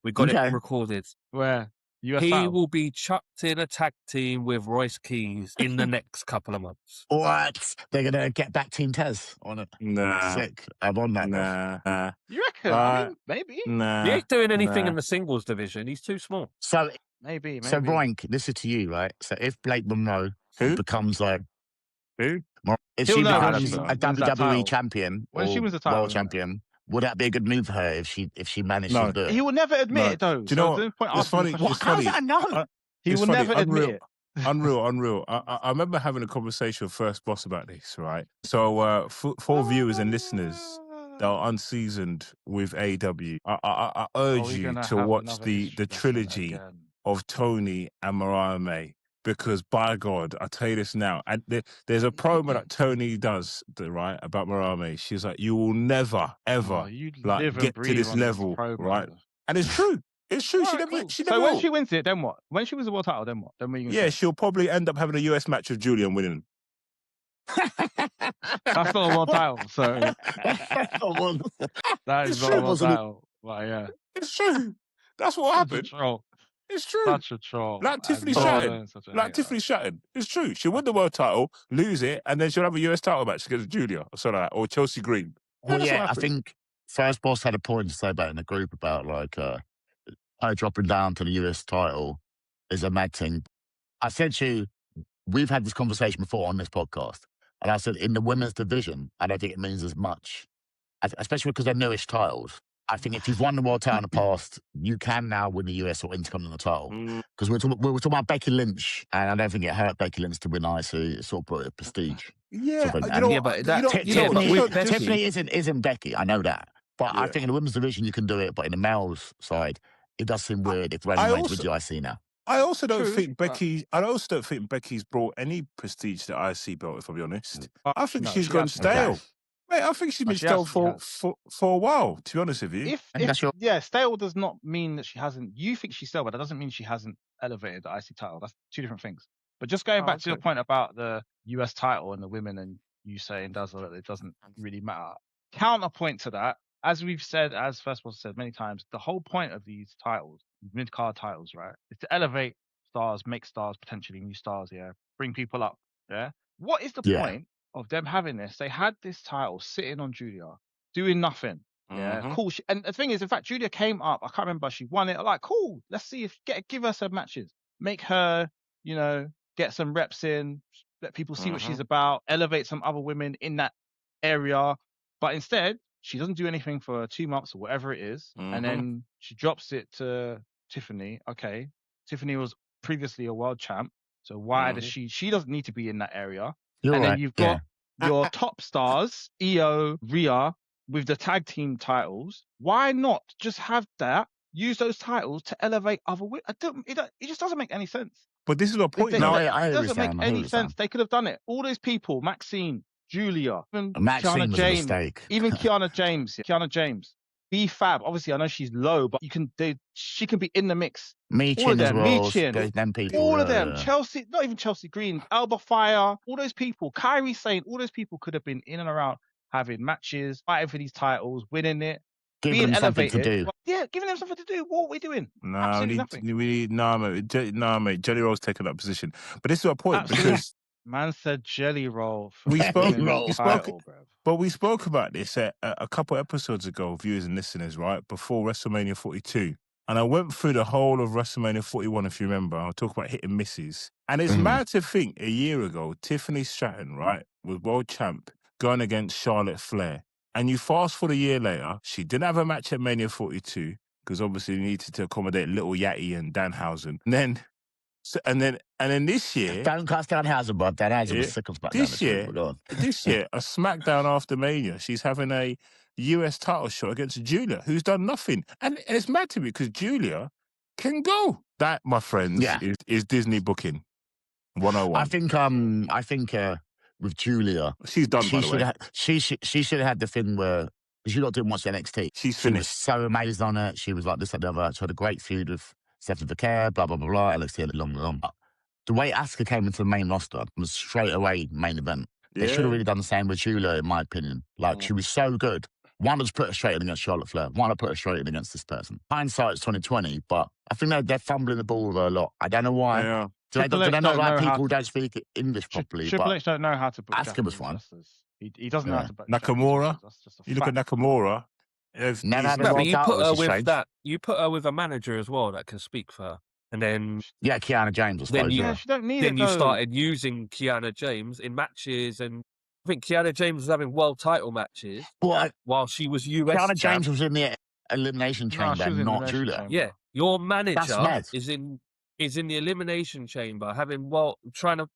We got it recorded. Where? US he title? will be chucked in a tag team with Royce Keys in the next couple of months. What? They're going to get back Team Tez on it. Nah. Sick. I'm on that. Nah. You reckon? I mean, maybe. Nah. He ain't doing anything in the singles division. He's too small. So maybe. So Roink, this is to you, right? So if Blake Monroe becomes like who? If she becomes a WWE champion or she wins the title, world champion, would that be a good move for her if she managed to do it? He will never admit it, though. Do you know what? It's funny. How does that know? He will never admit it. Unreal. I remember having a conversation with First Boss about this, right? So for viewers and listeners that are unseasoned with AEW, I urge you to watch the trilogy of Tony and Mariah May. Because by God, I tell you this now, and there's a promo that Tony does, right, about Mariah May. She's like, "You will never, ever get to this level, right?" And it's true. It's true. Right, She never. So when she wins it, then what? When she wins the world title, then what? Then what are you gonna say? She'll probably end up having a US match with Julian winning. That's not a world title. So that is not a world title. Well, yeah, it's true. That's what happened. It's true. Such a troll. Like Tiffany Stratton. Tiffany Stratton. It's true. She'll win the world title, lose it, and then she'll have a US title match against Julia or something like that, or Chelsea Green. Well, I think First Boss had a point to say about in the group about like her dropping down to the US title is a mad thing. I said to you, we've had this conversation before on this podcast, and I said in the women's division, I don't think it means as much, especially because they're newish titles. I think if you've won the world title in the past, you can now win the US or Intercontinental title. Because we were talking about Becky Lynch, and I don't think it hurt Becky Lynch to win IC. It sort of brought it prestige. Yeah, Tiffany isn't Becky. I know that, but I think in the women's division you can do it. But in the males side, it does seem weird if Roman Reigns with the IC now. I also don't think Becky's brought any prestige to the IC belt. If I'll be honest, I think she's gone stale. Okay. Mate, I think she's been stale for a while, to be honest with you. Stale does not mean that she hasn't. You think she's stale, but that doesn't mean she hasn't elevated the IC title. That's two different things. But just going back to your point about the US title and the women, and you saying that it doesn't really matter. Counterpoint to that, as we've said, as First Boss said many times, the whole point of these titles, mid-card titles, right, is to elevate stars, make stars, potentially new stars, bring people up, What is the point of them having this? They had this title sitting on Julia, doing nothing. Cool. And the thing is, in fact, Julia came up. I can't remember. She won it. Like, cool. Let's see give her some matches. Make her, get some reps in. Let people see what she's about. Elevate some other women in that area. But instead, she doesn't do anything for 2 months or whatever it is, and then she drops it to Tiffany. Okay, Tiffany was previously a world champ, so why does she doesn't need to be in that area? Then you've got your top stars, Io, Rhea, with the tag team titles. Why not just have that? Use those titles to elevate other women. It just doesn't make any sense. But this is a point. It doesn't make any sense. They could have done it. All those people, Maxine, Julia, even Kiana James, B-Fab, obviously, I know she's low, but she can be in the mix. Michin as them, well. Michin, There's them people. all of them. Yeah. Chelsea, not even Chelsea Green, Alba Fire, all those people. Kyrie Saint, all those people could have been in and around having matches, fighting for these titles, winning it, Giving being them something to elevated. do. Yeah, giving them something to do. What are we doing? No, Absolutely nothing. mate. Jelly Roll's taking that position. But this is a point Absolutely. because Man said jelly roll. For we spoke, winning roll. the title, bruv. but we spoke about this a couple episodes ago, viewers and listeners, right? Before WrestleMania 42. And I went through the whole of WrestleMania 41, if you remember. I'll talk about hit and misses. And it's mad to think a year ago, Tiffany Stratton, right, was world champ going against Charlotte Flair. And you fast forward a year later, she didn't have a match at Mania 42 because obviously needed to accommodate Little Yachty and Danhausen. And then this year, Don't cast Danhausen, but Danhausen was sick of SmackDown this year, a SmackDown after Mania, she's having a US title shot against Julia, who's done nothing. And it's mad to me because Julia can go. That, my friends, is Disney booking 101. I think with Julia, she's done. By the way, she should have had the thing where she didn't watch NXT. She's She was finished. so amazed on it. She was like this and the other. She had a great feud with Stephanie McCare, blah blah blah blah. NXT long. But the way Asuka came into the main roster was straight away main event. They should have really done the same with Julia, in my opinion. Like she was so good. One has put her straight in against Charlotte Flair. One has put her straight in against this person. Hindsight's 2020, but I think they're fumbling the ball with her a lot. I don't know why. Yeah. Do they not like people who don't speak English properly? Triple H don't know how to book Asuka was fine. He doesn't know how to book Nakamura. That's just a You look at fact. Nakamura. But you put her with that. You put her with a manager as well that can speak for her, and then Kiana James. I suppose, she don't need then it. you started using Kiana James in matches, and I think Kiana James was having world title matches while she was US. Kiana James was in the elimination chamber, not Julia. Yeah, your manager is in the elimination chamber, trying to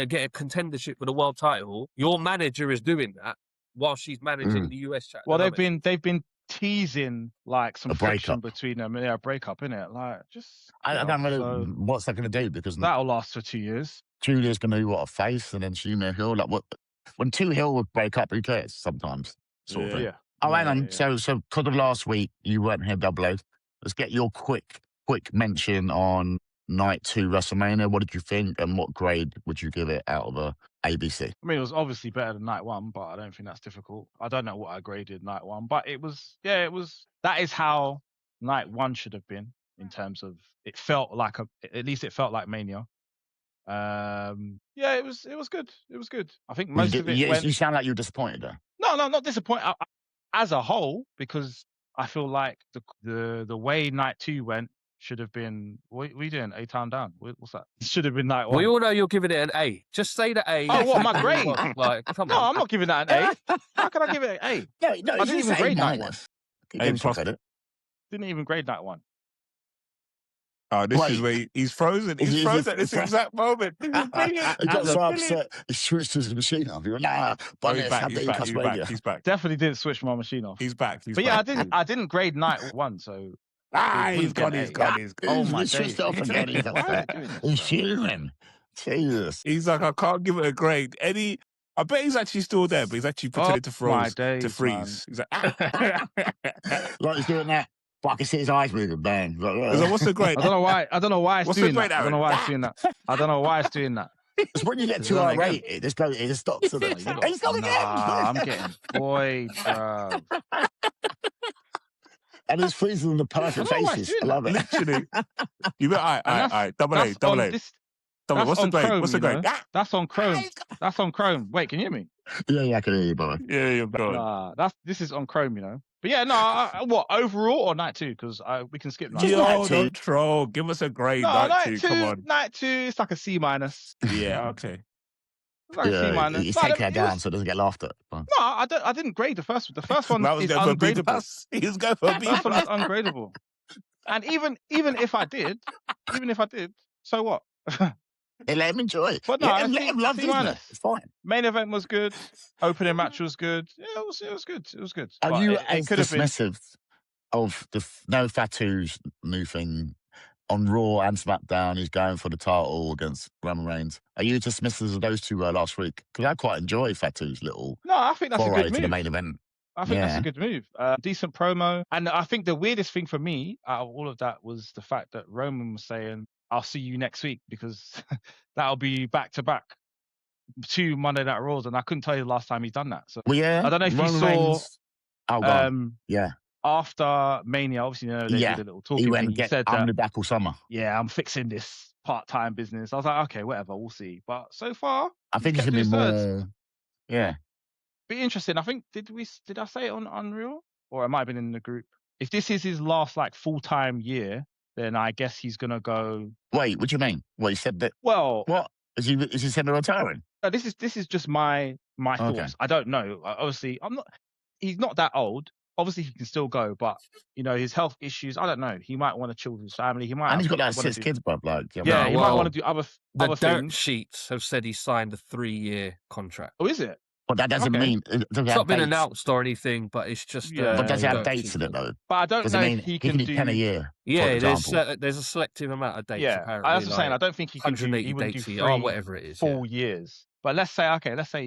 get a contendership for the world title. Your manager is doing that while she's managing the US chat. Well, they've been teasing like some friction breakup between them. Yeah, a breakup, innit? Like just I don't know what's that going to do, because that'll last for 2 years. Julia's going to do what, a face, and then Shima Hill. Like what? When two Hill would break up, who cares? Sometimes, sort of thing. Yeah. Oh, hang on. So because of last week, you weren't here, Double O. Let's get your quick mention on Night 2 WrestleMania. What did you think, and what grade would you give it out of a ABC? I mean, it was obviously better than Night 1, but I don't think that's difficult. I don't know what I graded Night 1, but it was. That is how Night 1 should have been in terms of it felt like at least it felt like Mania. It was good. It was good. I think most of it. You sound like you're disappointed though. No, not disappointed. As a whole, because I feel like the way Night 2 went should have been. What are you doing? A-Town Down. What's that? Should have been Night 1. We all know you're giving it an A. Just say the A. Oh, what, my grade? Like, come No, on. I'm not giving that an A. How can I give it an A? No, I didn't even grade Night 1. Didn't even grade Night 1. Oh, this is where he's frozen. He's frozen at this exact moment. This is brilliant. He got so upset. He switched his machine off. He went, He's back. Definitely didn't switch my machine off. He's back. I didn't grade Night 1, so. He's gone. Oh my days. Switched off again. He's human. Jesus. He's like, I can't give it a grade. I bet he's actually still there, but he's actually pretending to freeze. He's like, like he's doing that. But I can see his eyes moving, bang. Like, what's the grade? I don't know why it's doing that. I don't know why it's doing that. It's when you get too irate, it just stops. He's not again. I'm getting boy, bro. And he's freezing in the perfect faces. I love it. Literally. You bet. All right. Double A. What's the grade? What's the grade? That's on Chrome. That's on Chrome. Wait, can you hear me? Yeah, I can hear you, brother. Yeah, bro. This is on Chrome, you know. But yeah, no. What overall or Night 2? Because we can skip Night 2. Don't troll. Give us a grade. No, Night 2. Come on. Night 2. It's like a C-. Yeah. Okay. It's like a C-. You take her down so it doesn't get laughed at. No, I didn't grade the first one. The first one is ungradable. He was going for a B+. First one is ungradable. And even if I did, so what? They let him enjoy it. But no, let him love it. It's fine. Main event was good. Opening match was good. Yeah, it was good. It was good. Are you as dismissive of the No Fatu's new thing on Raw and SmackDown? He's going for the title against Roman Reigns. Are you dismissive of those two last week? Because I quite enjoy Fatu's little I think that's a good move. to the main event. I think that's Yeah. a good move. Decent promo. And I think the weirdest thing for me out of all of that was the fact that Roman was saying, I'll see you next week, because that'll be back-to-back 2 Monday Night Raws, and I couldn't tell you the last time he's done that. So Well, yeah. I don't know if you Roman saw Reigns. Oh, go on. Yeah. after Mania, obviously, they did a little talking He went thing. and He said I'm that, gonna be back all summer. yeah, I'm fixing this part-time business. I was like, okay, whatever, we'll see. But so far, I think he's it's kept gonna be to his words. more. Yeah. Be interesting. I think did I say it on Unreal, or it might have been in the group? If this is his last like full-time year, then I guess he's gonna go. Wait, what do you mean? What, he said that? Well, What is he saying? Retiring? this is just my Okay. thoughts. I don't know. Obviously, he's not that old. Obviously, he can still go, but his health issues. I don't know. He might want to chill with his family. He might. And he's got like wanna 6 kids, bruv. Like, Yeah, No, he might well, want to do other The dirt things. sheets have said he signed a 3-year contract. Oh, is it? But that doesn't Okay. mean it doesn't It's have not been dates. announced or anything, but it's just. Yeah. But does it have dirt dates sheet in it says. though? But I don't Does know it mean if he he can can do do 10 a year? Yeah, for example. there's a selective amount of dates. Yeah, apparently, that's what I'm saying. I like don't think he can do. 180 He wouldn't do dates a 3 year, or whatever it is. full years. But let's say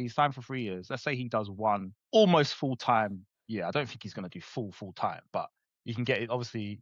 he's signed for 3 years. Let's say he does one almost full time. Yeah, I don't think he's going to do full time, but you can get it. Obviously,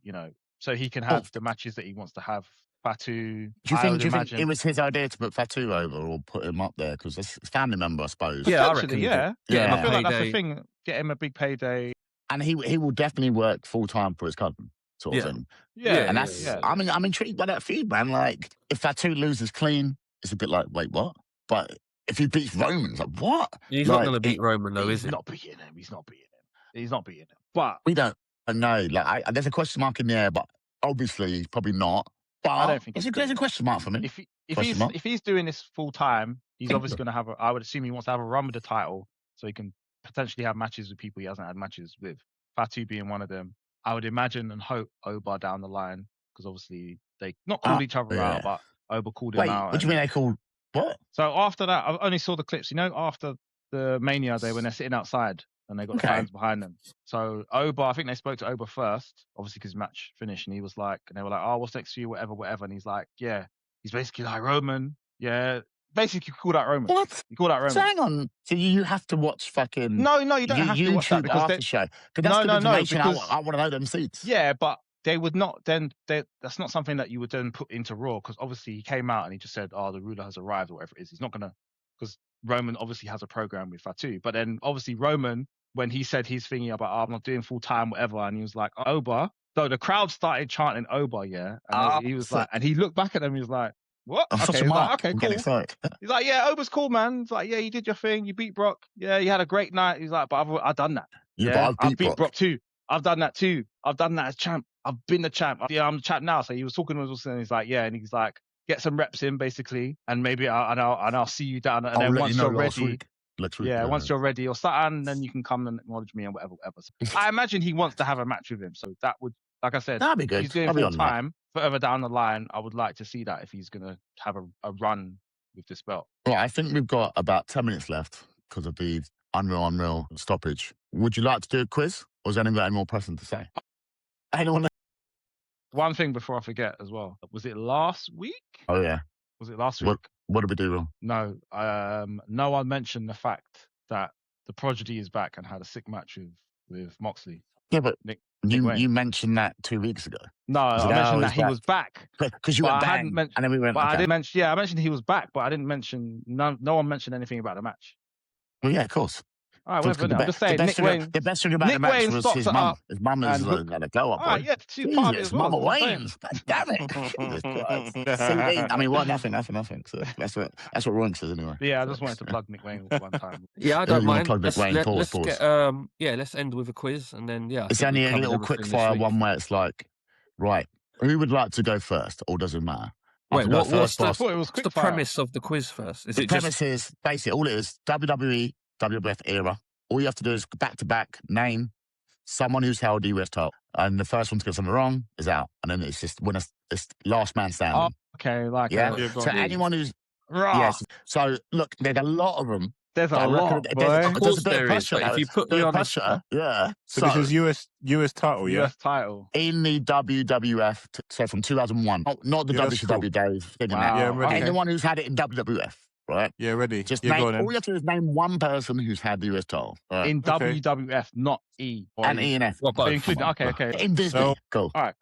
so he can have the matches that he wants to have. Fatu. Do you think imagine it was his idea to put Fatu over or put him up there because it's a family member, I suppose? Yeah, I Potentially, reckon he yeah. did. Get him I a feel like that's the payday. thing. Get him a big payday. And he will definitely work full time for his cousin, sort of Yeah. thing. Yeah, And that's yeah. I'm intrigued by that feud, man. Like if Fatu loses clean, it's a bit like, wait, what? But if he beats Roman, it's like, what? He's Like, not going to beat Roman, though, is He's he? not beating him. He's not beating him. But we don't know. Like there's a question mark in the air, but obviously he's probably not. But I don't think there's a question mark for me. if he's doing this full time, he's obviously going to have. I would assume he wants to have a run with the title, so he can potentially have matches with people he hasn't had matches with. Fatu being one of them. I would imagine and hope Oba down the line, because obviously they not called each other out, but Oba called him out. What do you mean they called what? So after that, I only saw the clips. After the Mania Day when they're sitting outside and they got the fans behind them. So Oba, I think they spoke to Oba first, obviously because match finished, and he was like, and they were like, "Oh, what's next for you? Whatever." And he's like, "Yeah." He's basically like Roman. Yeah, basically called out Roman. What? He called out Roman. So hang on. So you have to watch fucking No, you don't have to watch that because after show. Because that's good information. because I want to know them seats. yeah, but they would not then. That's not something that you would then put into Raw, because obviously he came out and he just said, "Oh, the ruler has arrived," or whatever it is. He's not gonna, because Roman obviously has a program with Fatu, but then obviously Roman, when he said his thingy about, "Oh, I'm not doing full time, whatever," and he was like, "Oba," so the crowd started chanting Oba, yeah, and he was like, and he looked back at them, he was like, "What?" Okay, he's like, "Okay, cool." He's like, "Yeah, Oba's cool, man." He's like, "Yeah, you did your thing, you beat Brock, yeah, you had a great night." He's like, "But I've done that. Yeah, I've beat Brock too. I've done that too. I've done that as champ. I've been the champ. Yeah, I'm the champ now." So he was talking to us, and he's like, "Yeah," and he's like, "Get some reps in, basically, and maybe I'll see you down." And then once you're ready, once you're ready or something, then you can come and acknowledge me and whatever. So I imagine he wants to have a match with him. So that would, like I said, that'd be good. He's doing full time. Further down the line, I would like to see that if he's gonna have a run with this belt. Well, I think we've got about 10 minutes left because of the Unreal stoppage. Would you like to do a quiz, or is anyone got any more pressing to say? Anyone? One thing before I forget as well. Was it last week? Oh yeah. Was it last week? What did we do wrong? No. No one mentioned the fact that the Prodigy is back and had a sick match with Moxley. Yeah, but Nick you mentioned that 2 weeks ago. No, I mentioned that he was back. Because you went bang, and then we went. But okay. I didn't mention. Yeah, I mentioned he was back, but I didn't mention. No one mentioned anything about the match. Well, yeah, of course. All right, whatever. I'm just saying. The best thing about the match was his mum. His mum is and got to go up. All right, yeah, she's part of it as well. Mama Wayne's. God damn it. Jesus Christ. CD. I mean, what? Nothing. So that's what Roy says anyway. Yeah, I just wanted to plug Nick Wayne one time. Yeah, I don't mind. Plug Nick Wayne. Pause. Let's end with a quiz, and then it's only a little quick fire one where it's like, right, who would like to go first, or does it matter? Wait, what's the premise of the quiz first? The premise is basically all it is WWE, WWF era. All you have to do is back to back name someone who's held the US title, and the first one to get something wrong is out, and then it's just it's last man standing. Oh, okay, like so anyone who's yes. So look, there's a lot of them. There's a lot. There's a bit of pressure. If you put me on pressure, yeah. So this is US title, yeah. US title in the WWF. So from 2001, not the WCW days. Wow. Anyone who's had it in WWF. right? Yeah, ready. Just Yeah, name, go on then. all you have to do is name one person who's had the US title. Right? In Okay. WWF, not E. Or And E. ENF. Well, So both. including, okay. In Disney. So- Cool. All right.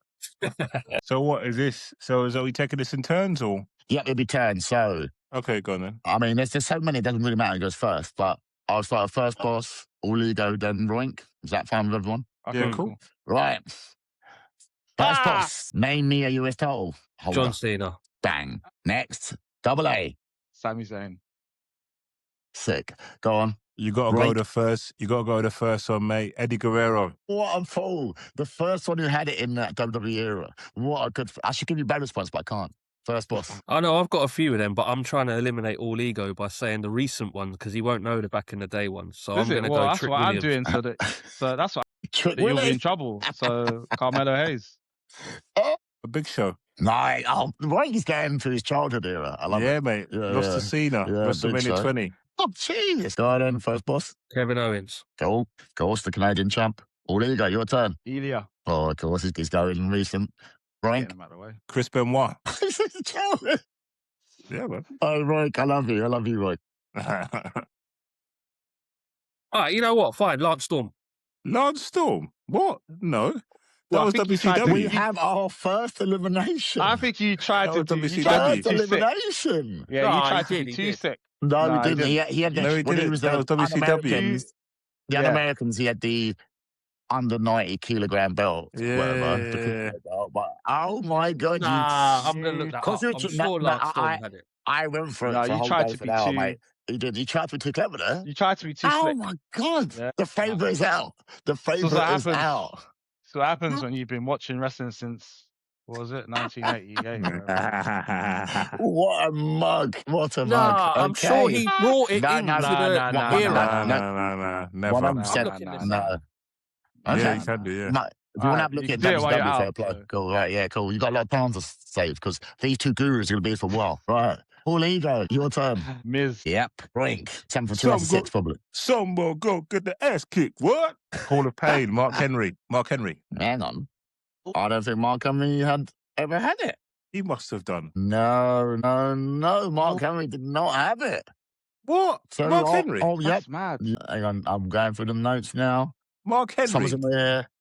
So what is this? So is are we taking this in turns or? Yep, it'll be turned. So, Okay, go on then. I mean, there's so many, it doesn't really matter who goes first, but I'll start with first boss, all ego, then Roink. Is that fine with everyone? Okay, Yeah, cool. Right. First boss, name me a US title holder. John Cena. Bang. Next, double A. Sami Zayn. Sick. Go on. You gotta go Right. the first. You gotta go the first one, mate. Eddie Guerrero. What a fool. The first one who had it in that WWE era. What a good. I should give you bonus points, but I can't. First boss. I know I've got a few of them, but I'm trying to eliminate all ego by saying the recent ones because he won't know the back in the day ones. So Is I'm it? going to Well, go that's Trick what Williams. I'm doing. So that's what Trick you'll be in Willie. trouble. So Carmelo Hayes. A big show. Nice. Oh, right, he's going through his childhood era. I love Yeah, it. mate. Yeah, Lost yeah. to Cena. Yeah, big WrestleMania show. 20. Oh, jeez. Go on then, first boss. Kevin Owens. Cool. Of course, the Canadian champ. All ego, your turn. Elia. Oh, of course, he's going recent. Getting Rank. him out of the way. Chris Benoit. Oh, Yeah, man. Roy, I love you, Roy. All right, you know what? Fine, Lance Storm. Lance Storm. What? No. That Well, I was think you tried to- WCW. We have our first elimination. I think you tried That to was do. You WCW. tried to First be too sick. elimination. Yeah, Nah, you tried he to be did, he too did. sick. No, No, he he didn't. He had the, No, he when didn't. was That was WCW. Un-Americans, the Yeah. Un-Americans, he had the under 90 kilogram belt, whatever. The Yeah. belt, but, oh my God. Nah, I'm going to look that Cause up. you- I'm no, sure no, Lance Storm had it. I went for it No, for a you whole tried day to for be an hour, too. mate. He did. He tried to be too clever there. You tried to be too Oh slick. my God. Yeah. The favourite is out. The favourite what is happens. out. So what happens when you've been watching wrestling since, what was it, 1988? whatever. What a mug. What a mug. Nah, I'm sure he brought it No, into no, the no, era. Nah. Never. 100%. I'm looking this No. up. Okay. Yeah, you can do, yeah. Mate, if you want to have a you look can at do it while you're WCW, fair out, play. so. Cool, right, yeah, cool. You got a lot of time to save because these two gurus are going to be here for a while. Right. All ego, your turn. Miz. Yep. Brink. 10 for Some 206, probably. Some will go get the ass kicked. What? Hall of Pain. Mark Henry. Hang on. I don't think Mark Henry had ever had it. He must have done. No. Mark Henry did not have it. What? So, Mark Henry? Oh, yep. That's mad. Hang on, I'm going through the notes now. Mark Henry.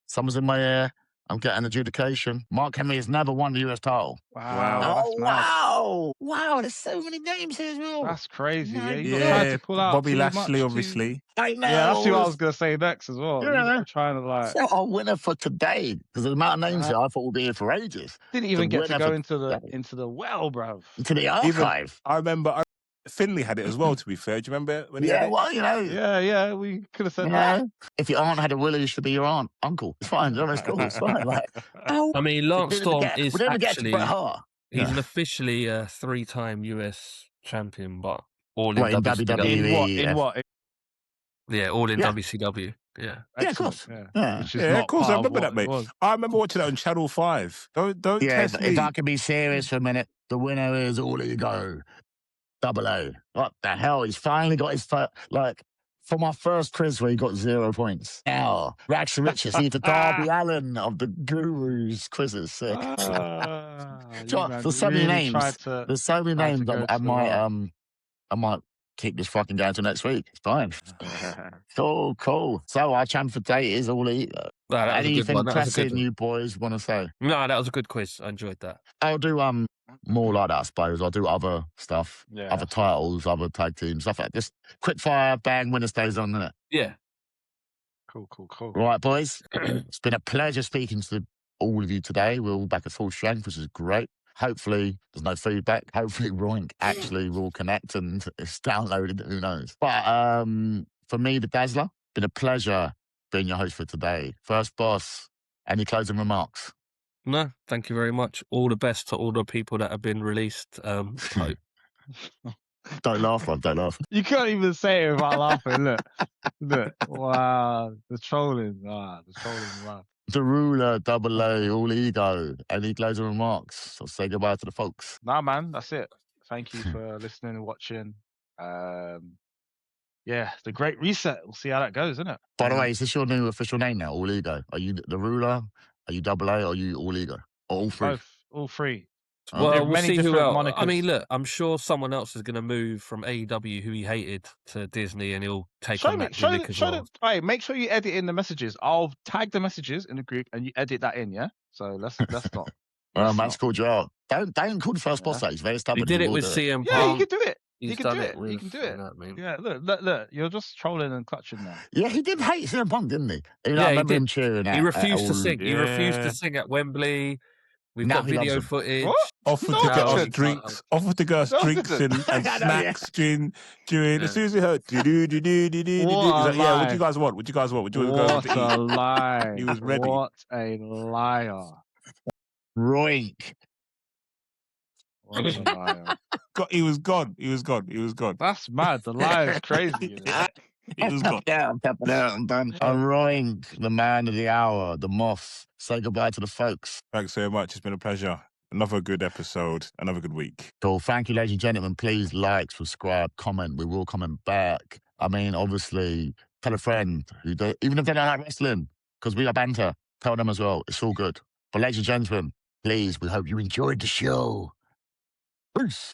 Someone's in my ear. I'm getting adjudication. Mark Henry has never won the US title. Wow. That's mad. Wow, there's so many names here as well. That's crazy. My Yeah, you God. tried Yeah, to pull out Bobby too Lashley, much, obviously. I know. Yeah, that's who I was gonna say next as well. Yeah. You were trying to like. So our winner for today, because the amount of names here, I thought we'd be here for ages. Didn't even The get to winner go for- into the well, bruv. To the archive. I remember Finley had it as well, to be fair. Do you remember when he had Yeah, it? well, you know. Yeah, we could have said You that. know, if your aunt had a willy, you should be your aunt, uncle. It's fine. It's cool. It's fine. Like, I mean, Lance Storm is we didn't get to actually, Bret Hart. he's an officially 3-time US champion, but all in What, in WCW. WWE? In what? Yeah, all in Yeah. WCW. Yeah. Yeah, of Excellent, course. Yeah. Yeah. Which is Yeah, not of course, I part remember what that, mate. it was. I remember watching that on Channel 5. Don't Yeah, test me. if I can be serious for a minute, the winner is all ego. Double O. What the hell? He's finally got his first, like, for my first quiz where he got 0 points. Now, Rags to Riches, he's the Darby Allen of the Gurus quizzes. Sick. There's so many names. There's so many tried to names. go I to might, I might keep this fucking going till next week. It's fine. Cool. So our champ for today is all ego. No, that was a good Anything one. That was a good pressing one. you boys want to say? No, that was a good quiz. I enjoyed that. I'll do more like that, I suppose. I'll do other stuff, Yeah. other titles, other tag teams, stuff like that. Just quick fire, bang, winner stays on, innit? Yeah. Cool. Right, boys. It's been a pleasure speaking to all of you today. We're all back at full strength, which is great. Hopefully, there's no feedback. Hopefully, Roink actually will connect and it's downloaded. Who knows? But for me, the Dazzler, been a pleasure being your host for today. First boss, any closing remarks? No, thank you very much. All the best to all the people that have been released. Hope. Don't laugh, man. Don't laugh. You can't even say it without laughing. Look. Wow. The trolling. Wow. The Ruler, Double A, all ego. Any closing remarks? So say goodbye to the folks. Nah, man. That's it. Thank you for listening and watching. Yeah, the Great Reset. We'll see how that goes, isn't it? By the way, is this your new official name now? All ego. Are you the Ruler? Are you Double A? Or are you all ego? Or all three? Both. All three. Well, we'll many see who different else. I monikers. mean, look, I'm sure someone else is going to move from AEW who he hated to Disney, and he'll take Show on me, that show gimmick the, as show well. the. Hey, make sure you edit in the messages. I'll tag the messages in the group, and you edit that in. Yeah. So let's not. Man's called you out. Don't call the first boss that. He's very He stubborn. did it will with do CM Yeah, he Punk. can do it. He's He can done do it it. with He can do it. that, man. Yeah, look. You're just trolling and clutching now. Yeah, he did hate CM Punk, didn't he? You know, Yeah, I he remember did. him cheering at He refused to all- sing. He refused to Yeah. sing at Wembley. We've Now got he loves video him. footage. What? Offered No, to I get us didn't. drinks. Offered to get us No, I drinks didn't. and I know, yeah. snacks during. Yeah. As soon as he heard, do. He's What a like, yeah, what lie. do you guys want? What do you guys want? What do you want to What go a to eat? lie. He was ready. What a liar. Roink. What a liar. He was gone. He was gone. He was gone. That's mad. The lie is crazy. You know? He was gone. I'm done. Roink, the man of the hour, the moth. Say goodbye to the folks. Thanks so much. It's been a pleasure. Another good episode. Another good week. Cool. Thank you, ladies and gentlemen. Please like, subscribe, comment. We will comment back. I mean, obviously, tell a friend even if they don't like wrestling, because we are banter. Tell them as well. It's all good. But ladies and gentlemen, please, we hope you enjoyed the show. Peace.